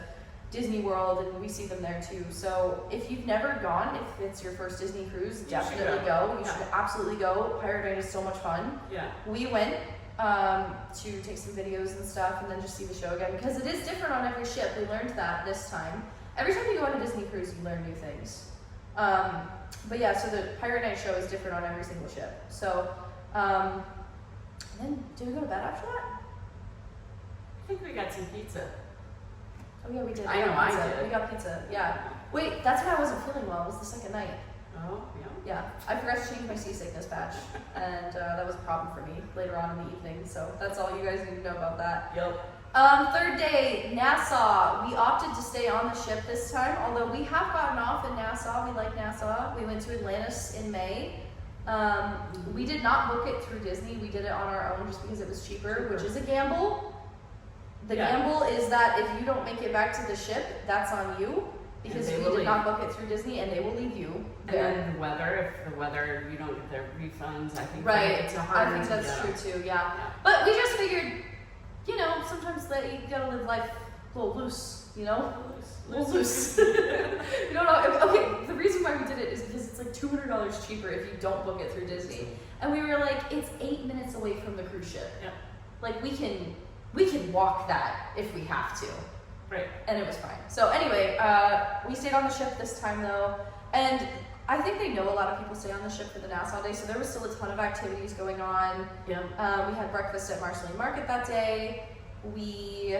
Disney World and we see them there too. So if you've never gone, if it's your first Disney cruise, definitely go. You should absolutely go. Pirate Night is so much fun. Yeah. We went to take some videos and stuff and then just see the show again because it is different on every ship. We learned that this time. Every time you go on a Disney cruise, you learn new things. But yeah, so the Pirate Night show is different on every single ship. So then did we go to bed after that? I think we got some pizza. Oh yeah, we did. I know I pizza. did. We got pizza. Yeah. Wait, that's when I wasn't feeling well. It was the second night. Oh, yeah. Yeah, I forgot to change my seasickness patch, and that was a problem for me later on in the evening. So that's all you guys need to know about that. Yep. Third day, Nassau. We opted to stay on the ship this time, although we have gotten off in Nassau. We like Nassau. We went to Atlantis in May. We did not book it through Disney. We did it on our own just because it was cheaper, which is a gamble. The gamble is that if you don't make it back to the ship, that's on you. Because we did not book it through Disney, and they will leave you there. And then the weather, if the weather, you don't get their refunds, I think it's a I hard think that's true too, yeah. Yeah. But we just figured, you know, sometimes you gotta live life a little loose, you know? A little loose. You don't know, okay, the reason why we did it is because it's like $200 cheaper if you don't book it through Disney. And we were like, it's 8 minutes away from the cruise ship. Yep. Like, we can walk that if we have to. Right. and it was fine. So anyway, we stayed on the ship this time though, and I think they know a lot of people stay on the ship for the Nassau Day, so there was still a ton of activities going on. Yeah. We had breakfast at Marceline Market that day. We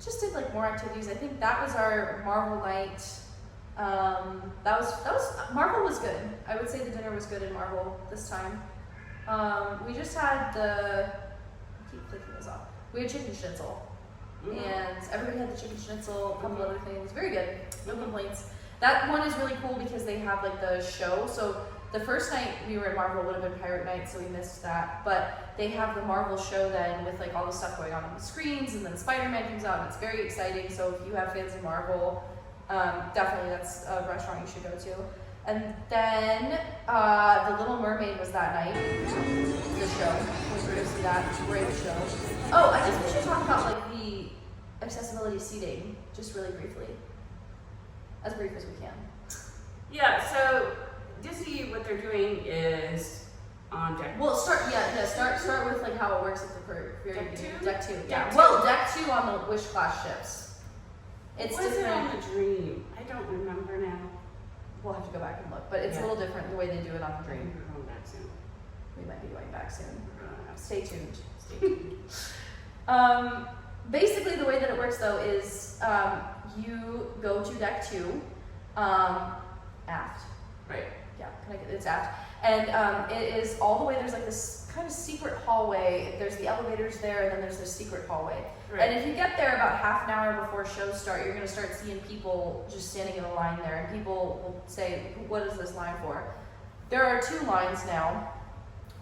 just did like more activities. I think that was our Marvel night. That was Marvel was good. I would say the dinner was good in Marvel this time. We just had I keep clicking this off. We had chicken schnitzel. And everybody had the chicken schnitzel, a couple other things. Very good. No complaints. That one is really cool because they have like the show. So the first night we were at Marvel would have been Pirate Night, so we missed that. But they have the Marvel show then with like all the stuff going on the screens, and then Spider-Man comes out, and it's very exciting. So if you have fans of Marvel, definitely that's a restaurant you should go to. And then The Little Mermaid was that night. The show. We were going to see that. Great show. Oh, I guess we should talk about like the accessibility seating, just really briefly. As brief as we can. Yeah, so Disney, what they're doing is on deck. Well, start with like how it works at the very Deck beginning. two? Deck 2. Yeah. Deck two. Well, Deck 2 on the Wish class ships. It's What is it different. on the Dream? I don't remember now. We'll have to go back and look, but it's a Yeah. little different the way they do it on the Dream. We're going back soon. We might be going back soon. We're gonna have to Stay tuned. stay tuned. Basically, the way that it works though is you go to Deck 2, aft. Right. Yeah, it's aft. And it is all the way, there's like this kind of secret hallway. There's the elevators there, and then there's this secret hallway. Right. And if you get there about half an hour before shows start, you're going to start seeing people just standing in a line there. And people will say, what is this line for? There are 2 lines now.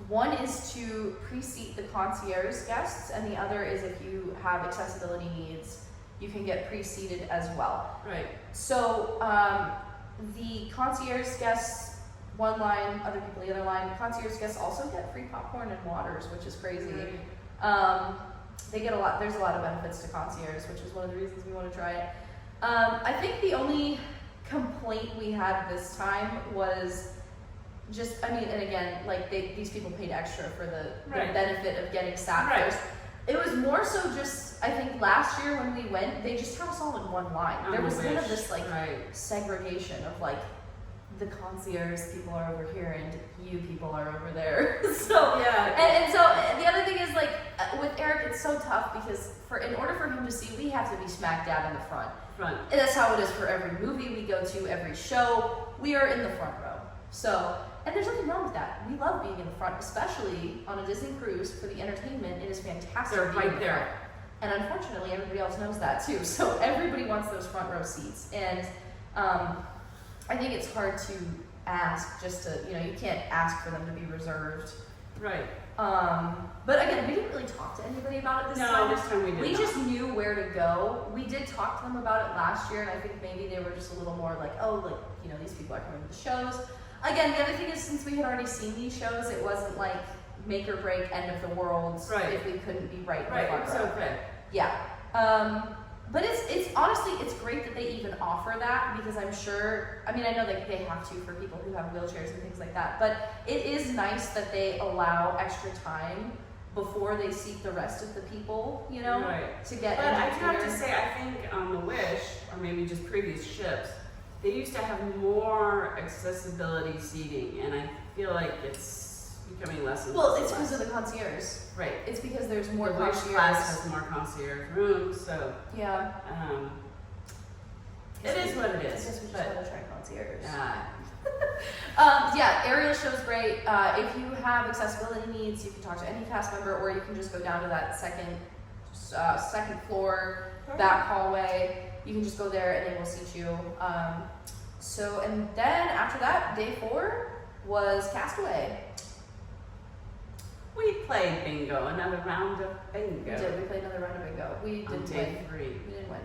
One is to pre-seat the concierge guests, and the other is if you have accessibility needs, you can get pre-seated as well. Right. So the concierge guests, one line, other people the other line. Concierge guests also get free popcorn and waters, which is crazy. Right. They get a lot. There's a lot of benefits to concierge, which is one of the reasons we want to try it. I think the only complaint we had this time was just, I mean, and again, like these people paid extra for the Right. benefit of getting sat Right. first. It was more so just, I think last year when we went, they just had us all in one line. On There the was none of Wish. this like Right. segregation of like the concierge people are over here and you people are over there. So Yeah. and so the other thing is like with Eric, it's so tough because in order for him to see, we have to be smack dab in the front. Front. And that's how it is for every movie we go to, every show. We are in the front row. So, and there's nothing wrong with that. We love being in the front, especially on a Disney cruise for the entertainment. It is fantastic. They're being in right the there. front. And unfortunately, everybody else knows that too. So everybody wants those front row seats. And I think it's hard to ask just to, you can't ask for them to be reserved. Right. But again, we didn't really talk to anybody about it this time. No, this time we did We not. just knew where to go. We did talk to them about it last year, and I think maybe they were just a little more like, oh, like, these people are coming to the shows. Again, the other thing is, since we had already seen these shows, it wasn't like make or break, end of the world Right. if we couldn't be right in Right. the front It's row. okay. Yeah. But it's honestly, it's great that they even offer that because I'm sure, I know that they have to for people who have wheelchairs and things like that, but it is nice that they allow extra time before they seat the rest of the people, Right. to get But into I the do have to theater. say, I think on the Wish, or maybe just previous ships, they used to have more accessibility seating, and I feel like it's becoming less and Well, less. it's and because less. of the concierge. Right. It's because there's more The Wish concierge. class has more concierge rooms, so Yeah. it is what it I is. guess we just But gotta try concierge. uh, Yeah, Ariel show's great. If you have accessibility needs, you can talk to any cast member, or you can just go down to that second floor back hallway. You can just go there and they will seat you. And then after that, day 4 was Castaway. we played bingo, another round of bingo. We played another round of bingo. We On didn't day win. 3. We didn't win.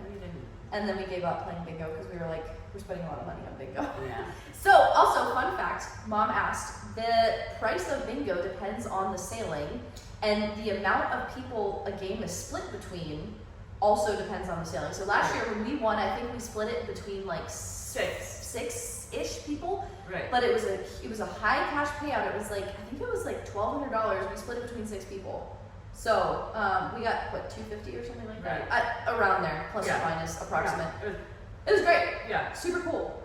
And then we gave up playing bingo because we were like, we're spending a lot of money on bingo. Yeah. So, also, fun fact, Mom asked, the price of bingo depends on the sailing, and the amount of people a game is split between also depends on the sailing. So last year when we won, I think we split it between like 6-ish people, Right. but it was a high cash payout. It was like, I think it was like $1,200. We split it between 6 people. So we got what, $250 or something like that, Right. around there, plus Yeah. or minus approximate. Yeah. It was great, Yeah. super cool.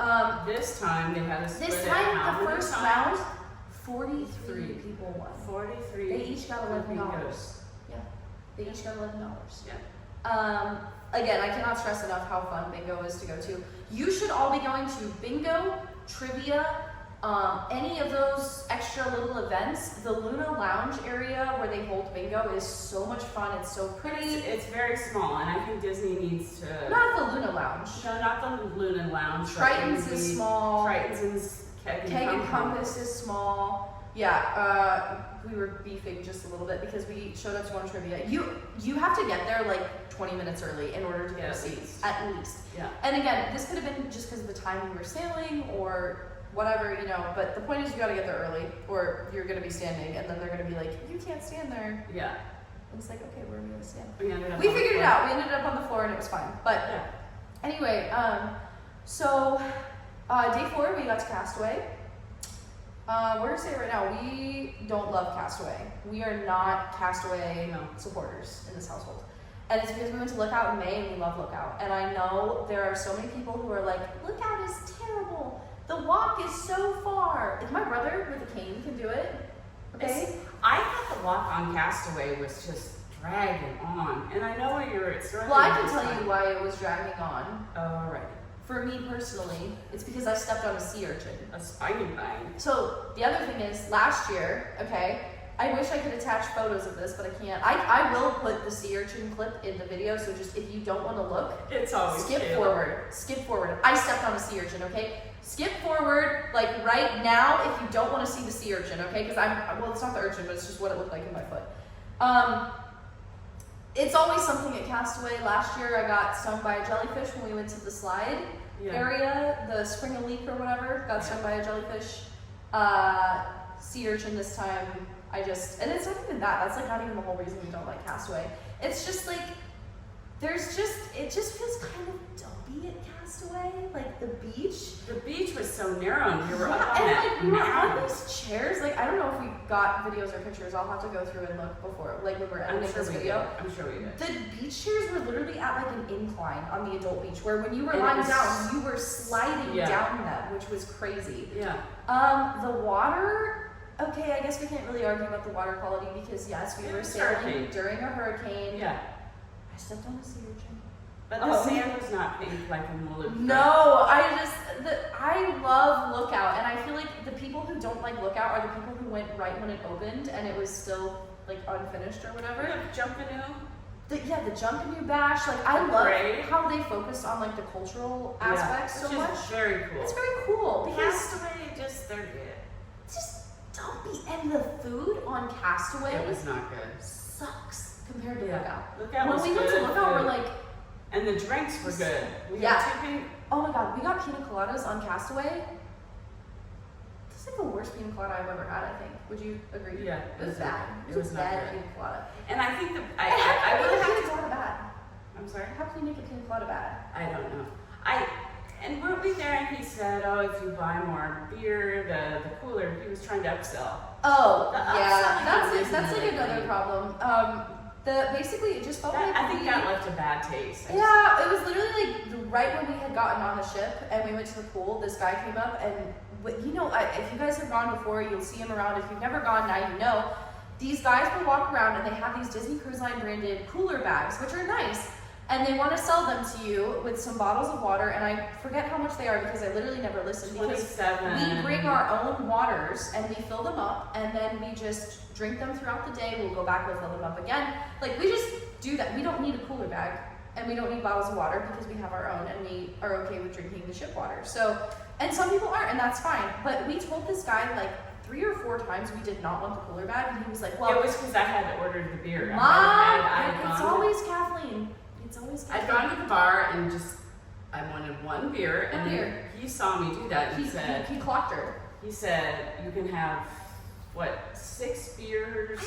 This time they had a split. This it time, how the many first times? round, 43 Three. people won. 43. They each got $11. bingos. Yeah, they each got $11. Yeah. Again, I cannot stress enough how fun bingo is to go to. You should all be going to bingo, trivia, any of those extra little events. The Luna Lounge area where they hold bingo is so much fun. It's so pretty. It's very small, and I think Disney needs to. Not the Luna Lounge. No, not the Luna Lounge. but Triton's maybe is small. Triton's is Keg Keg and Compass. Compass is small. Yeah, we were beefing just a little bit because we showed up to one trivia. You have to get there like 20 minutes early in order to get Yeah, a at seat, least. at least. Yeah. And again, this could have been just because of the time we were sailing or whatever, you know, but the point is you gotta get there early or you're gonna be standing and then they're gonna be like, you can't stand there. Yeah. And it's like, okay, where are we gonna stand? We ended up We on the figured it floor. out. We ended up on the floor and it was fine. But Yeah. anyway, so day 4 we got to Castaway. We're gonna say right now, we don't love Castaway. We are not Castaway No. supporters in this household. And it's because we went to Lookout in May and we love Lookout. And I know there are so many people who are like, Lookout is terrible. The walk is so far. If my brother with a cane can do it, okay? I thought the walk on Castaway was just dragging on, and I know where you're. It's Well, I can tell you why it was dragging on. All right. For me personally, it's because I stepped on a sea urchin. A spiny vine. So the other thing is, last year, okay, I wish I could attach photos of this, but I can't. I will put the sea urchin clip in the video, so just if you don't want to look, It's always skip cute. forward. Skip forward. I stepped on a sea urchin, okay? Skip forward, like right now, if you don't want to see the sea urchin, okay? Because well, it's not the urchin, but it's just what it looked like in my foot. It's always something at Castaway. Last year, I got stung by a jellyfish when we went to the slide Yeah. area, the spring of leak or whatever. Got stung by a jellyfish. Sea urchin this time. And it's not even that. That's like not even the whole reason we don't like Castaway. It's just like, it just feels kind of dumpy at Castaway. Like the beach. The beach was so narrow, and we were Yeah, up on and that like we were on mountain. these chairs. Like I don't know if we got videos or pictures. I'll have to go through and look before, like when we're I'm editing sure this we did. video. I'm sure we did. The beach chairs were literally at like an incline on the adult beach, where when you were And it lying was- down, you were sliding Yeah. down them, which was crazy. Yeah. The water. Okay, I guess we can't really argue about the water quality because yes, we It were was sailing hurricane. during a hurricane. Yeah. I stepped on a sea urchin. But the Oh. sand was not pink like in Molucca. No, I love Lookout, and I feel like the people who don't like Lookout are the people who went right when it opened and it was still like unfinished or whatever. We have Junkanoo. The Junkanoo Bash, like I The love parade. how they focus on like the cultural aspects so which much. is very cool. It's very cool because Castaway, just they're good. it's just dumpy, and the food on Castaway It was not good. sucks compared to Yeah. Lookout. Lookout When was we went to good Lookout, we're food. like, And the drinks were good. We Yeah. got 2 pink. oh my god, we got pina coladas on Castaway. This is like the worst pina colada I've ever had, I think. Would you agree? Yeah, It was bad. It It was was a not bad good. pina colada. And I think And how I can would you make a have pina to. colada bad? I'm sorry. How can you make a pina colada bad? I don't know. And we'll be there, and he said, "Oh, if you buy more beer, the cooler." He was trying to upsell. Oh, The yeah, upselling that's isn't like really another clean. problem. Basically it just felt like I think we- that left a bad taste. Yeah, it was literally like right when we had gotten on the ship and we went to the pool, this guy came up and you know, if you guys have gone before, you'll see him around. If you've never gone, now you know. These guys will walk around and they have these Disney Cruise Line branded cooler bags, which are nice. And they want to sell them to you with some bottles of water, and I forget how much they are because I literally never listened. Because 27. we bring our own waters and we fill them up, and then we just drink them throughout the day. We'll go back, we'll fill them up again. Like we just do that. We don't need a cooler bag, and we don't need bottles of water because we have our own, and we are okay with drinking the ship water. So, and some people aren't, and that's fine. But we told this guy like 3 or 4 times we did not want the cooler bag, and he was like, "Well, It was because I had ordered the beer. it's always Kathleen. It's always I'd Kathleen." gone to the bar and just I wanted one beer, and One then beer. he saw me do that and He said, clocked her. "You can have what, 6 beers?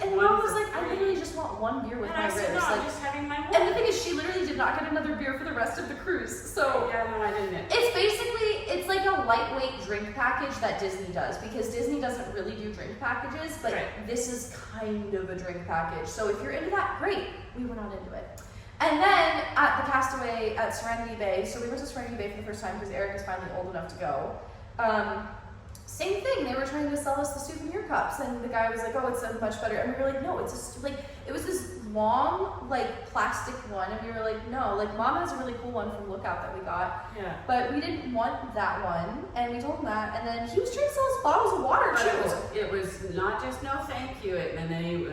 And one Mom was for like, I free. literally just want one beer with And my I said, ribs. no, I'm Like, just having my and the one. thing is, she literally did not get another beer for the rest of the cruise. So Yeah, no, I didn't. it's basically, it's like a lightweight drink package that Disney does, because Disney doesn't really do drink packages, but Right. this is kind of a drink package. So if you're into that, great. We were not into it. And then at the Castaway at Serenity Bay, so we went to Serenity Bay for the first time because Eric is finally old enough to go. Same thing, they were trying to sell us the souvenir cups, and the guy was like, oh, it's a much better, and we were like, no, it's just like, it was this long, like, plastic one, and we were like, no, like, Mom has a really cool one from Lookout that we got, Yeah. but we didn't want that one, and we told him that, and then he was trying to sell us bottles of water, But too. it was not just no thank you, and then he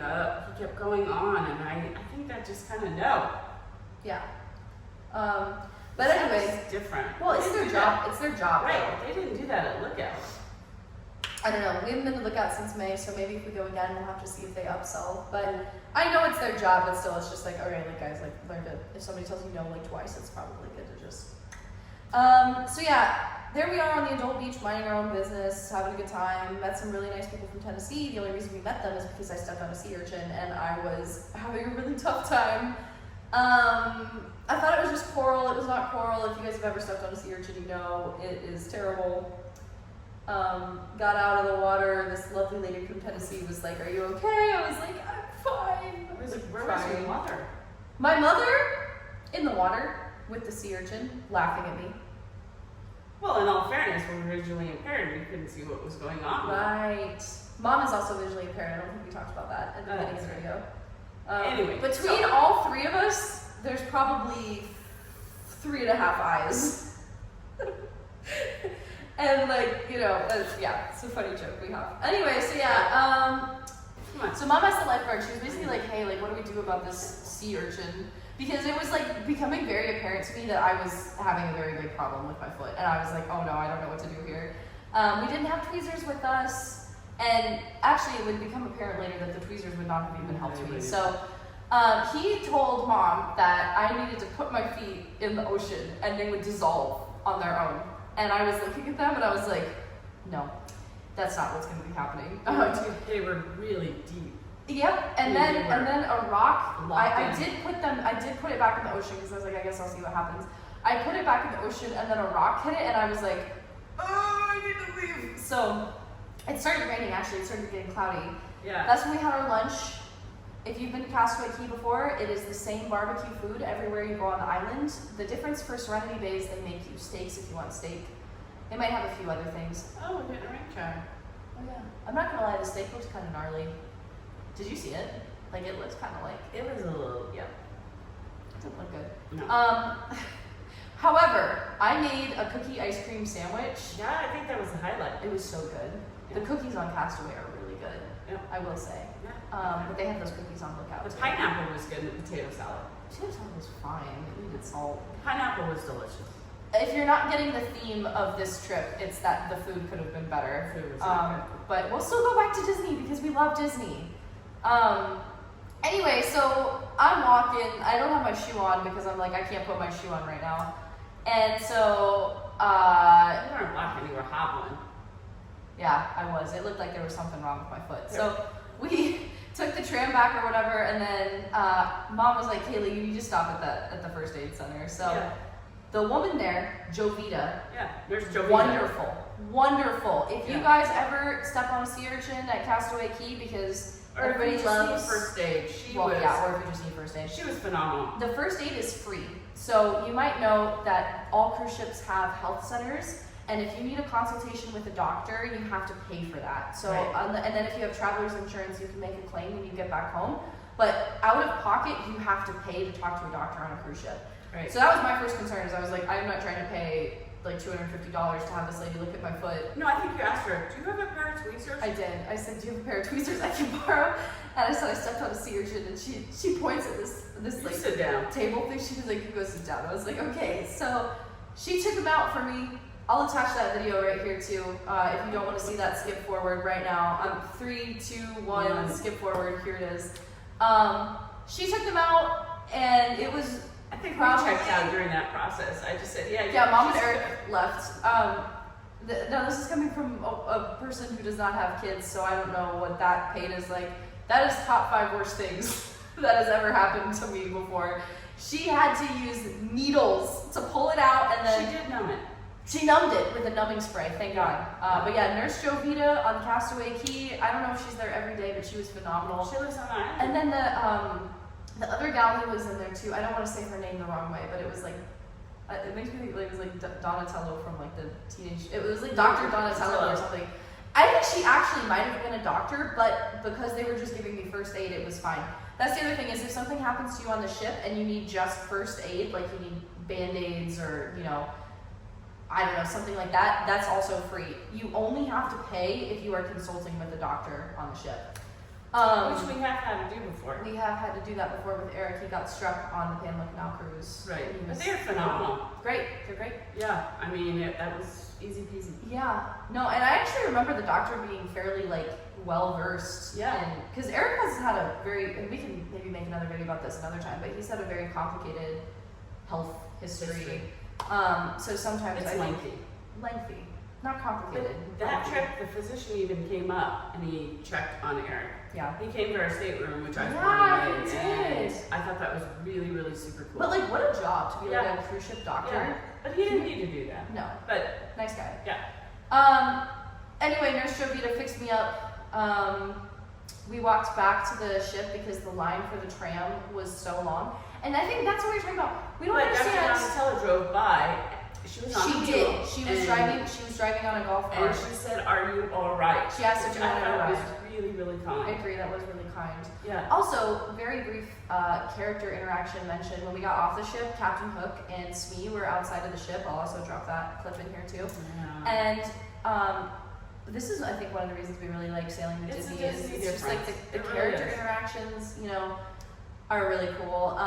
kept going on, and I think that just kind of no. Yeah. But That anyways, was different. well, it's They their didn't do job, that. it's their job, though. Right, they didn't do that at Lookout. I don't know. We haven't been to Lookout since May, so maybe if we go again, we'll have to see if they upsell. But I know it's their job, but still, it's just like, all right, like guys, like learn to. If somebody tells you no like twice, it's probably good to just. So yeah, there we are on the adult beach, minding our own business, having a good time. Met some really nice people from Tennessee. The only reason we met them is because I stepped on a sea urchin and I was having a really tough time. I thought it was just coral. It was not coral. If you guys have ever stepped on a sea urchin, you know it is terrible. Got out of the water. This lovely lady from Tennessee was like, "Are you okay?" I was like, "I'm fine." Where was your Crying. mother? My mother in the water with the sea urchin, laughing at me. Well, in all fairness, we were visually impaired. We couldn't see what was going on. Right. Mom is also visually impaired. I don't think we talked about that at the beginning of the that's video. Anyway, between so- all three of us, there's probably 3.5 eyes. And like, you know, yeah, it's a funny joke we have. Anyway, so yeah, Come on. so Mom asked the lifeguard, she was basically like, hey, like, what do we do about this sea urchin? Because it was like becoming very apparent to me that I was having a very big problem with my foot. And I was like, oh no, I don't know what to do here. We didn't have tweezers with us. And actually it would become apparent later that the tweezers would not have even helped me. So he told Mom that I needed to put my feet in the ocean and they would dissolve on their own. And I was looking at them and I was like, no, that's not what's going to be happening. They were really deep. Yep, and Yeah, then a rock. I locked in. did put it back in the ocean because I was like, I guess I'll see what happens. I put it back in the ocean and then a rock hit it and I was like, oh, I need to leave. So it started raining actually. It started getting cloudy. Yeah. That's when we had our lunch. If you've been to Castaway Cay before, it is the same barbecue food everywhere you go on the island. The difference for Serenity Bay is they make you steaks if you want steak. They might have a few other things. Oh, we're getting a rain shower. Oh yeah. I'm not gonna lie, the steak looks kind of gnarly. Did you see it? Like it looks kind of like, It was a little, yeah. it doesn't look good. No. However, I made a cookie ice cream sandwich. Yeah, I think that was the highlight. It was so good. The Yeah. cookies on Castaway are really good. Yeah. I will say. Yeah. But they have those cookies on Lookout. The too. pineapple was good in the potato salad. Potato salad was fine. It needed salt. Pineapple was delicious. If you're not getting the theme of this trip, it's that the food could have been better. Food was not good. But we'll still go back to Disney because we love Disney. Anyway, so I'm walking. I don't have my shoe on because I'm like, I can't put my shoe on right now. And so, You weren't walking, you were hobbling. yeah, I was. It looked like there was something wrong with my foot. So we took the tram back or whatever, and then Mom was like, Kaylee, you need to stop at the first aid center. So Yeah. the woman there, Jovita, Yeah, there's Jovita. wonderful, wonderful. If you Yeah. guys ever step on a sea urchin at Castaway Cay, because Or if everybody you just need loves first aid, she well, was, yeah, or if you just need first aid. she was phenomenal. The first aid is free. So you might know that all cruise ships have health centers, and if you need a consultation with a doctor, you have to pay for that. So, Right. and then if you have traveler's insurance, you can make a claim when you get back home. But out of pocket, you have to pay to talk to a doctor on a cruise ship. Right. So that was my first concern. Is I was like, I'm not trying to pay like $250 to have this lady look at my foot. No, I think you asked her, do you have a pair of tweezers? I did. I said, do you have a pair of tweezers I can borrow? And I said I stepped on a sea urchin, and she points at this You like sit down. table thing. She was like, you go sit down. I was like, okay. So she took him out for me. I'll attach that video right here too. If you don't want to see that, skip forward right now. 3, 2, 1, skip forward. Here it is. She took them out, and it was I think Probably. we checked out during that process. I just said, yeah. yeah. Mom and she's Eric good. left. Now this is coming from a person who does not have kids, so I don't know what that pain is like. That is top 5 worst things that has ever happened to me before. She had to use needles to pull it out, and then She did numb it. she numbed it with a numbing spray, thank God. But yeah, Nurse Jovita on Castaway Key, I don't know if she's there every day, but she was phenomenal. She lives on the island. And then the other gal who was in there too, I don't want to say her name the wrong way, but it was like, it makes me think like it was like Donatello from like the teenage, it was like Dr. Donatello or something. I think she actually might have been a doctor, but because they were just giving me first aid, it was fine. That's the other thing is if something happens to you on the ship and you need just first aid, like you need Band-Aids or, you know, I don't know, something like that, that's also free. You only have to pay if you are consulting with a doctor on the ship. Which we have had to do before. We have had to do that before with Eric. He got struck on the Panama Canal cruise. Right. He But was they're phenomenal. great. They're great. Yeah. I mean, that was easy peasy. Yeah. No, and I actually remember the doctor being fairly like well versed. Yeah. Because Eric has had a very, and we can maybe make another video about this another time, but he's had a very complicated health history. So sometimes It's I think lengthy. not But complicated. that lengthy. trip, the physician even came up and he checked on Eric. Yeah. He came to our stateroom, which I was Yeah, blown he away, and did. I thought that was really, really super cool. But like, what a job to be Yeah. like a cruise ship doctor. yeah. But he didn't need to do that. No, But nice guy. yeah. Anyway, Nurse Jovita fixed me up. We walked back to the ship because the line for the tram was so long. And I think that's what we're talking about. We don't But understand. Dr. Donatella drove by. She was on She the did. wheel, She was and- driving on a golf And cart. she said, "Are you all right?" She asked if Which you I wanted a thought was ride. really, really I kind. agree, that was really kind. Yeah. Also, very brief character interaction mentioned when we got off the ship. Captain Hook and Smee were outside of the ship. I'll also drop that clip in here too. Yeah. And this is, I think, one of the reasons we really like sailing with It's a Disney is Disney it's just like the difference. It really character is. interactions, you know, are really cool.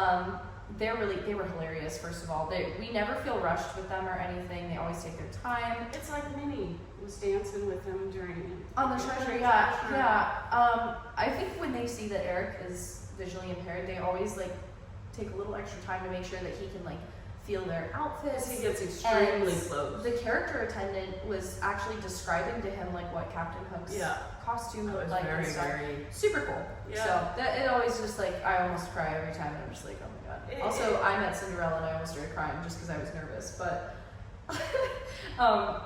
They were hilarious. First of all, we never feel rushed with them or anything. They always take their time. It's like Minnie was dancing with them during On the treasure, yeah. I think when they see that Eric is visually impaired, they always like take a little extra time to make sure that he can like feel their outfits. He gets extremely And close. The character attendant was actually describing to him like what Captain Hook's Yeah. costume That looked was like very, and stuff. very. Super cool. Yeah. So that it always just like I almost cry every time, and I'm just like, oh my god. Also, I met Cinderella and I almost started crying just because I was nervous. But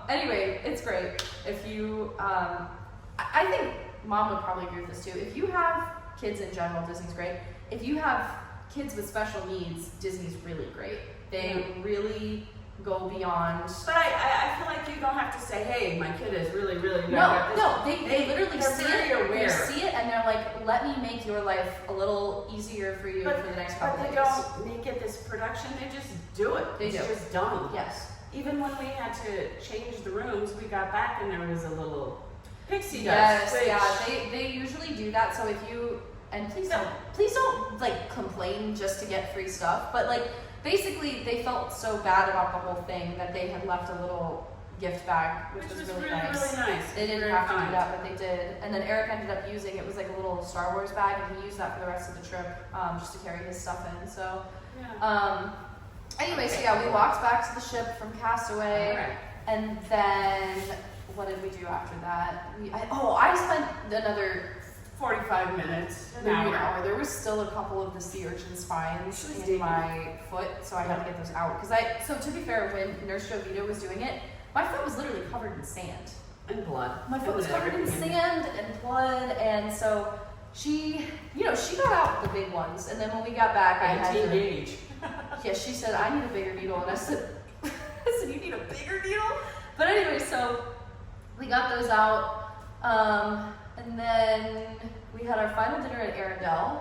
anyway, it's great. If you, I think Mom would probably agree with this too. If you have kids in general, Disney's great. If you have kids with special needs, Disney's really great. They really go beyond. But I feel like you don't have to say, "Hey, my kid is really, really young." at this." No, they literally they're see very it. aware. They see it and they're like, let me make your life a little easier for you But, for the next but couple they days. don't make it this production. They just do it. They It's do. just done. Yes. Even when we had to change the rooms, we got back and there was a little pixie Yes, dust. yeah, they usually do that. So if you and please don't like complain just to get free stuff. But like basically, they felt so bad about the whole thing that they had left a little gift bag, which was really nice. Really nice. They didn't Very have to kind. do that, but they did. And then Eric ended up using it was like a little Star Wars bag, and he used that for the rest of the trip, just to carry his stuff in. So, Yeah. anyway, so yeah, we walked back to the ship from Castaway. All right. And then, what did we do after that? I spent another 45 minutes, an maybe an hour. hour. There was still a couple of the sea urchin spines She was in digging. my foot, so I had to get those out. So to be fair, when Nurse Jovita was doing it, my foot was literally covered in sand. And blood. My foot And was covered in everything. sand and blood, and so she got out the big ones. And then when we got back, I had to. Gauge. Yeah, she said, I need a bigger needle. And I said, you need a bigger needle? But anyway, so we got those out. And then we had our final dinner at Arendelle.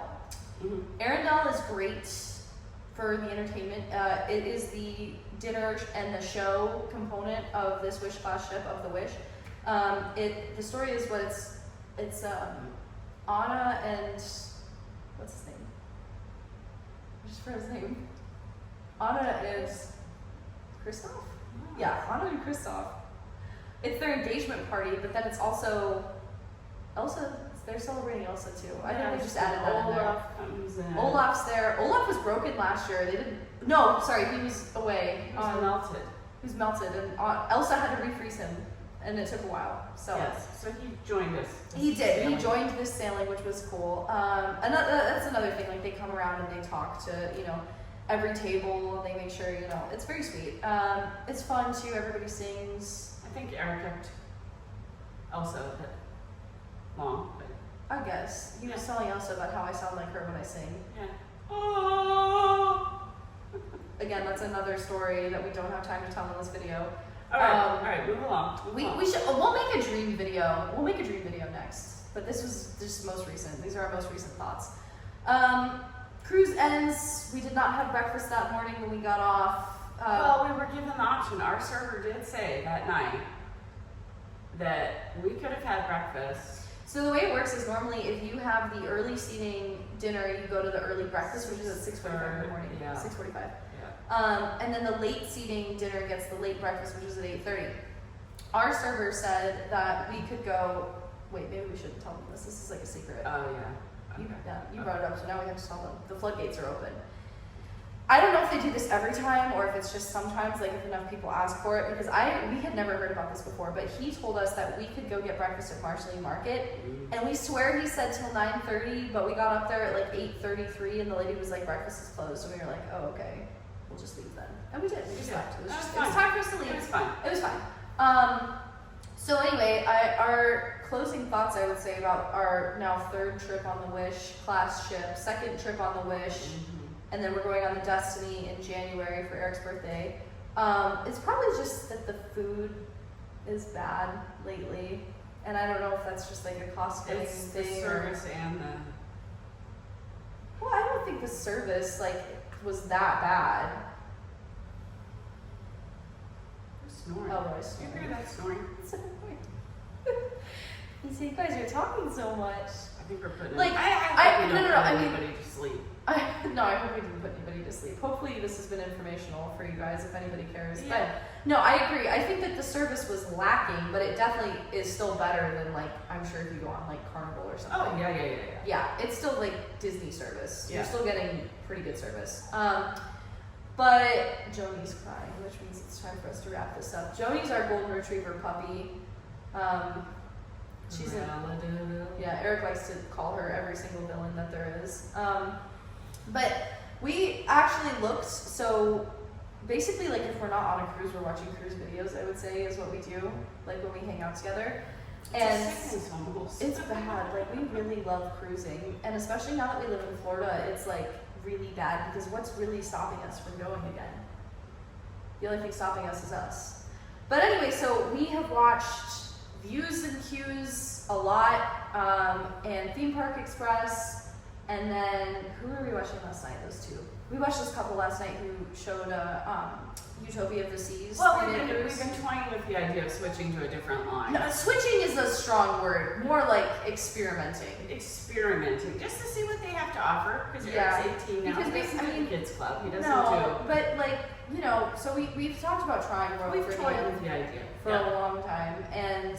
Mhm. Arendelle is great for the entertainment. It is the dinner and the show component of this Wish class ship of the Wish. The story is what it's Anna and what's his name? I just forgot his name. Anna is Kristoff? Yeah, Anna and Kristoff. It's their engagement party, but then it's also Elsa. They're celebrating Elsa too. I think they just added that in there. Olaf comes in. Olaf's there. Olaf was broken last year. They didn't. No, sorry, he was away. He was melted. He was melted, and Elsa had to refreeze him and it took a while. So Yes. So he joined us. he did. He Sailing. joined this sailing, which was cool. That's another thing. Like they come around and they talk to every table. They make sure it's very sweet. It's fun too. Everybody sings. I think Eric kept Elsa a bit long, but I guess he was Yeah. telling Elsa about how I sound like her when I sing. yeah. Oh. Again, that's another story that we don't have time to tell in this video. All right, move along. We should. We'll make a dream video. We'll make a dream video next. But this was just most recent. These are our most recent thoughts. Cruise ends. We did not have breakfast that morning when we got off. Well, we were given the option. Our server did say that night that we could have had breakfast. So the way it works is normally if you have the early seating dinner, you go to the early breakfast, which is at 6:45 in the morning. Yeah. 6:45. Yeah. And then the late seating dinner gets the late breakfast, which is at 8:30. Our server said that we could go. Wait, maybe we shouldn't tell them this. This is like a secret. Oh yeah. You brought it up, so now we have to tell them. The floodgates are open. I don't know if they do this every time or if it's just sometimes, like if enough people ask for it, because we had never heard about this before, but he told us that we could go get breakfast at Marceline Market, and we swear he said till 9:30, but we got up there at like 8:33, and the lady was like, breakfast is closed, and we were like, oh, okay, we'll just leave then. And we did, we just left. It was time for us to leave. It was fine. It was fine. So anyway, our closing thoughts, I would say, about our now third trip on the Wish class ship, second trip on the Wish, and then we're going on the Destiny in January for Eric's birthday. It's probably just that the food is bad lately, and I don't know if that's just like a cost-cutting It's the thing. service and the. Well, I don't think the service was that bad. Snoring. Oh, Roy's You snoring. hear that snoring? You see, you guys are talking so much. I think we're putting. Like, I hope we no, don't no, put I mean- anybody to sleep. No, I hope we didn't put anybody to sleep. Hopefully this has been informational for you guys if anybody cares. Yeah. But no, I agree. I think that the service was lacking, but it definitely is still better than I'm sure if you go on Carnival or something. Oh yeah. Yeah, it's still Disney service. Yeah. You're still getting pretty good service. But Joni's crying, which means it's time for us to wrap this up. Joni's our golden retriever puppy. She's in. Yeah, Eric likes to call her every single villain that there is. But we actually looked, so basically if we're not on a cruise, we're watching cruise videos, I would say, is what we do, when we hang out together. And It's almost. it's bad, we really love cruising, and especially now that we live in Florida, it's really bad, because what's really stopping us from going again? The only thing stopping us is us. But anyway, so we have watched Views and Cues a lot, and Theme Park Express, and then who were we watching last night? Those two. We watched this couple last night who showed Utopia of the Seas. Well, three-day we've cruise. been toying with the idea of switching to a different line. No, switching is a strong word. More like experimenting. Experimenting, just to see what they have to offer. Because Yeah, Eric's 18 now. because He doesn't I do mean, the kids club. He doesn't No, but so we've talked about trying Royal do. We've toyed Caribbean with the idea. for a long time, and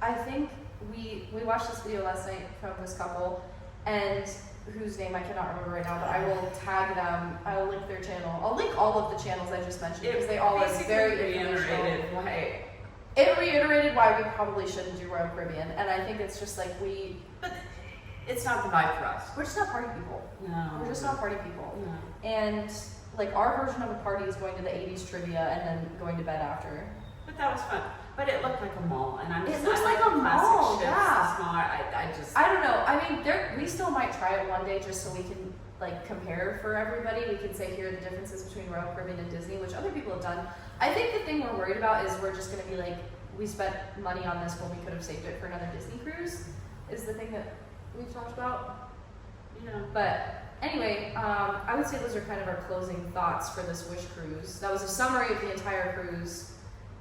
I think we watched this video last night from this couple, and whose name I cannot remember right now, but I will tag them. I will link their channel. I'll link all of the channels I just mentioned because they all are basically very informational. reiterated why. It reiterated why we probably shouldn't do Royal Caribbean, and I think it's just But it's not the vibe for us. we're just not party people. No. We're just not party people. No. And our version of a party is going to the 80s trivia and then going to bed after. But that was fun. But it looked like a mall, and I'm It just looks I like the a classic mall, ships, yeah. The smaller, I just. I don't know. I mean, we still might try it one day just so we can compare for everybody. We can say here are the differences between Royal Caribbean and Disney, which other people have done. I think the thing we're worried about is we're just going to be we spent money on this when we could have saved it for another Disney cruise. Is the thing that we've talked about. Yeah. But anyway, I would say those are kind of our closing thoughts for this Wish cruise. That was a summary of the entire cruise,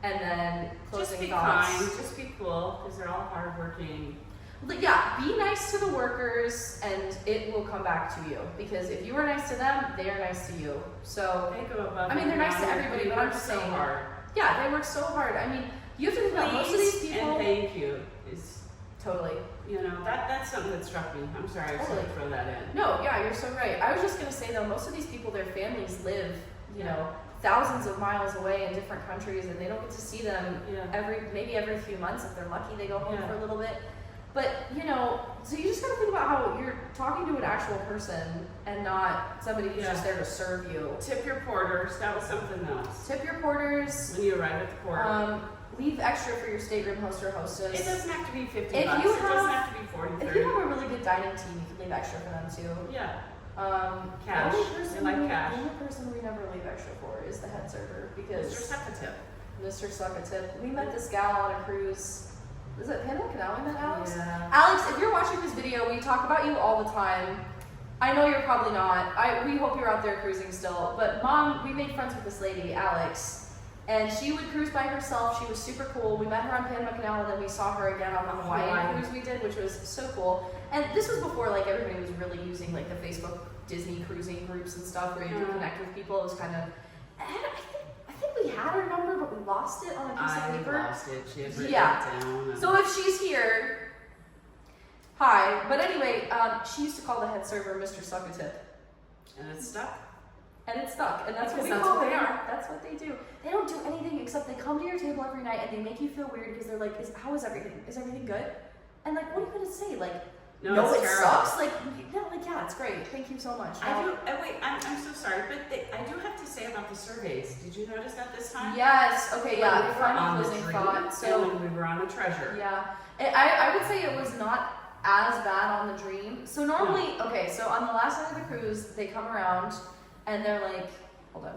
and then closing Just be thoughts. kind, just be cool, because they're all hardworking. But yeah, be nice to the workers, and it will come back to you. Because if you are nice to them, they are nice to you. So They go above I mean, they're and nice to beyond. everybody, They but I'm work just so saying. hard. yeah, they work so hard. I mean, you have to think about most of these Please people. and thank you is, Totally. that's something that struck me. I'm sorry, I just had to throw that in. No, yeah, you're so right. I was just gonna say though, most of these people, their families live, thousands of miles away in different countries, and they don't get to see them Yeah. maybe every few months. If they're lucky, they go home Yeah. for a little bit. But, you know, so you just gotta think about how you're talking to an actual person and not somebody who's Yeah. just there to serve you. Tip your porters. That was something else. Tip your porters. When you arrive at the port. Leave extra for your stateroom host or hostess. It doesn't have to be 50 If bucks. you It doesn't have- have to be 40, If 30. you have a really good dining team, you can leave extra for them too. Yeah. The Cash. only They person like we, cash. The only person we never leave extra for is the head server because Mr. Suckatip. Mr. Suckatip. We met this gal on a cruise. Is it Panama Canal we met Alex? Yeah. Alex, if you're watching this video, we talk about you all the time. I know you're probably not. We hope you're out there cruising still. But Mom, we made friends with this lady, Alex, and she would cruise by herself. She was super cool. We met her on Panama Canal, and then we saw her again on the Hawaiian cruise we did, which was so cool. And this was before like everybody was really using like the Facebook Disney cruising groups and stuff where you could connect with people. It was kind of. I think we had her number, but we lost it on a piece of I paper. lost it. She had written Yeah. it down. and- So if she's here, hi. But anyway, she used to call the head server Mr. Suckatip. And it's stuck. And it's stuck. And that's what Because we that's call what they them. are. That's what they do. They don't do anything except they come to your table every night and they make you feel weird because they're like, how is everything? Is everything good? And like, what are you going to say? Like, no, it's it terrible. sucks. Like, no, like, yeah, it's great. Thank you so much. I do. Wait, I'm so sorry, but I do have to say about the surveys. Did you notice that this time? Yes. Okay. When Yeah. we were Final on the closing Dream thought. So. and when we were on the Treasure. Yeah, I would say it was not as bad on the Dream. So normally, okay, so on the last night of the cruise, they come around and they're like, hold on.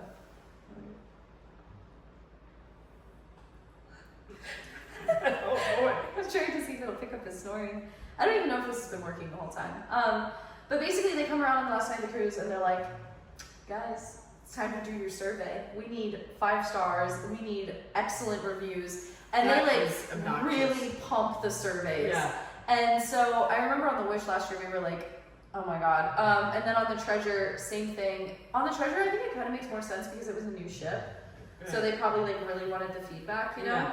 Oh boy. I was trying to see if it'll pick up his snoring. I don't even know if this has been working the whole time. But basically, they come around on the last night of the cruise and they're like, guys, it's time to do your survey. We need 5 stars. We need excellent reviews. And That they was like obnoxious. really pump the surveys. Yeah. And so I remember on the Wish last year, we were like, oh my God. And then on the Treasure, same thing. On the Treasure, I think it kind of makes more sense because it was a new ship. So they probably like really wanted the feedback, you know?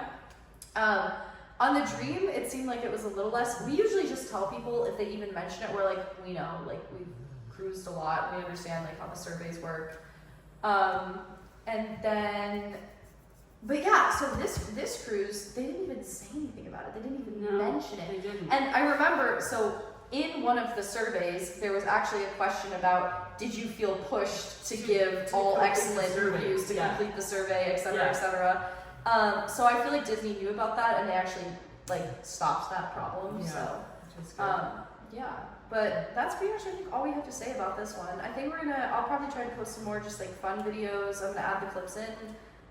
On the Dream, it seemed like it was a little less. We usually just tell people if they even mention it, we're like, we know, like we've cruised a lot. We understand like how the surveys work. And then, but yeah, so this cruise, they didn't even say anything about it. They didn't even mention it. They didn't. And I remember, so in one of the surveys, there was actually a question about, did you feel pushed to give all complete the excellent survey, reviews to yeah. complete the survey, et cetera, Yeah. et cetera. So I feel like Disney knew about that and they actually like stopped that problem. Yeah. So Which is good. yeah, but that's pretty much I think all we have to say about this one. I think I'll probably try to post some more just like fun videos. I'm gonna add the clips in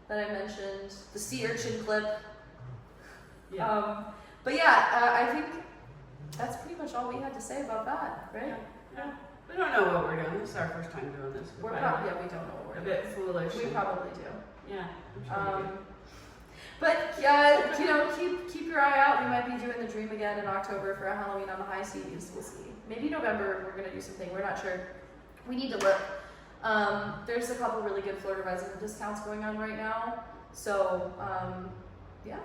that I mentioned, the sea urchin clip. Yeah. But yeah, I think that's pretty much all we had to say about that, right? Yeah. We don't know what we're doing. This is our first time doing this. We're By the probably, way. yeah, we don't know what A we're bit foolish. doing. We probably do. Yeah. I'm sure we do. But yeah, you know, keep your eye out. We might be doing the Dream again in October for a Halloween on the high seas. We'll see. Maybe November we're gonna do something. We're not sure. We need to look. There's a couple really good Florida resident discounts going on right now. So yeah,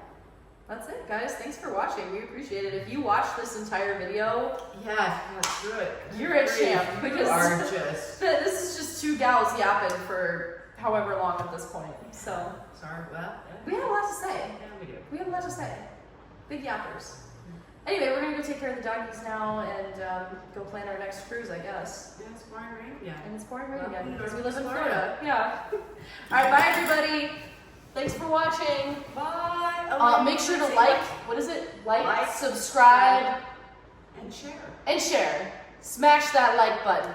that's it, guys. Thanks for watching. We appreciate it. If you watched this entire video, Yeah, screw it. you're a champ You because are just. this is just 2 gals yapping for however long at this point. So Sorry. Well. we have a lot to say. Yeah, we do. We have a lot to say. Big yappers. Anyway, we're gonna go take care of the doggies now and go plan our next cruise, I guess. Yeah, it's pouring rain. Yeah. And it's pouring rain Welcome again to because we North live in Florida. Florida. Yeah. All right, bye everybody. Thanks for watching. Bye. Make sure to Say like. What is it? Like, Like, subscribe, and share. and share. Smash that like button.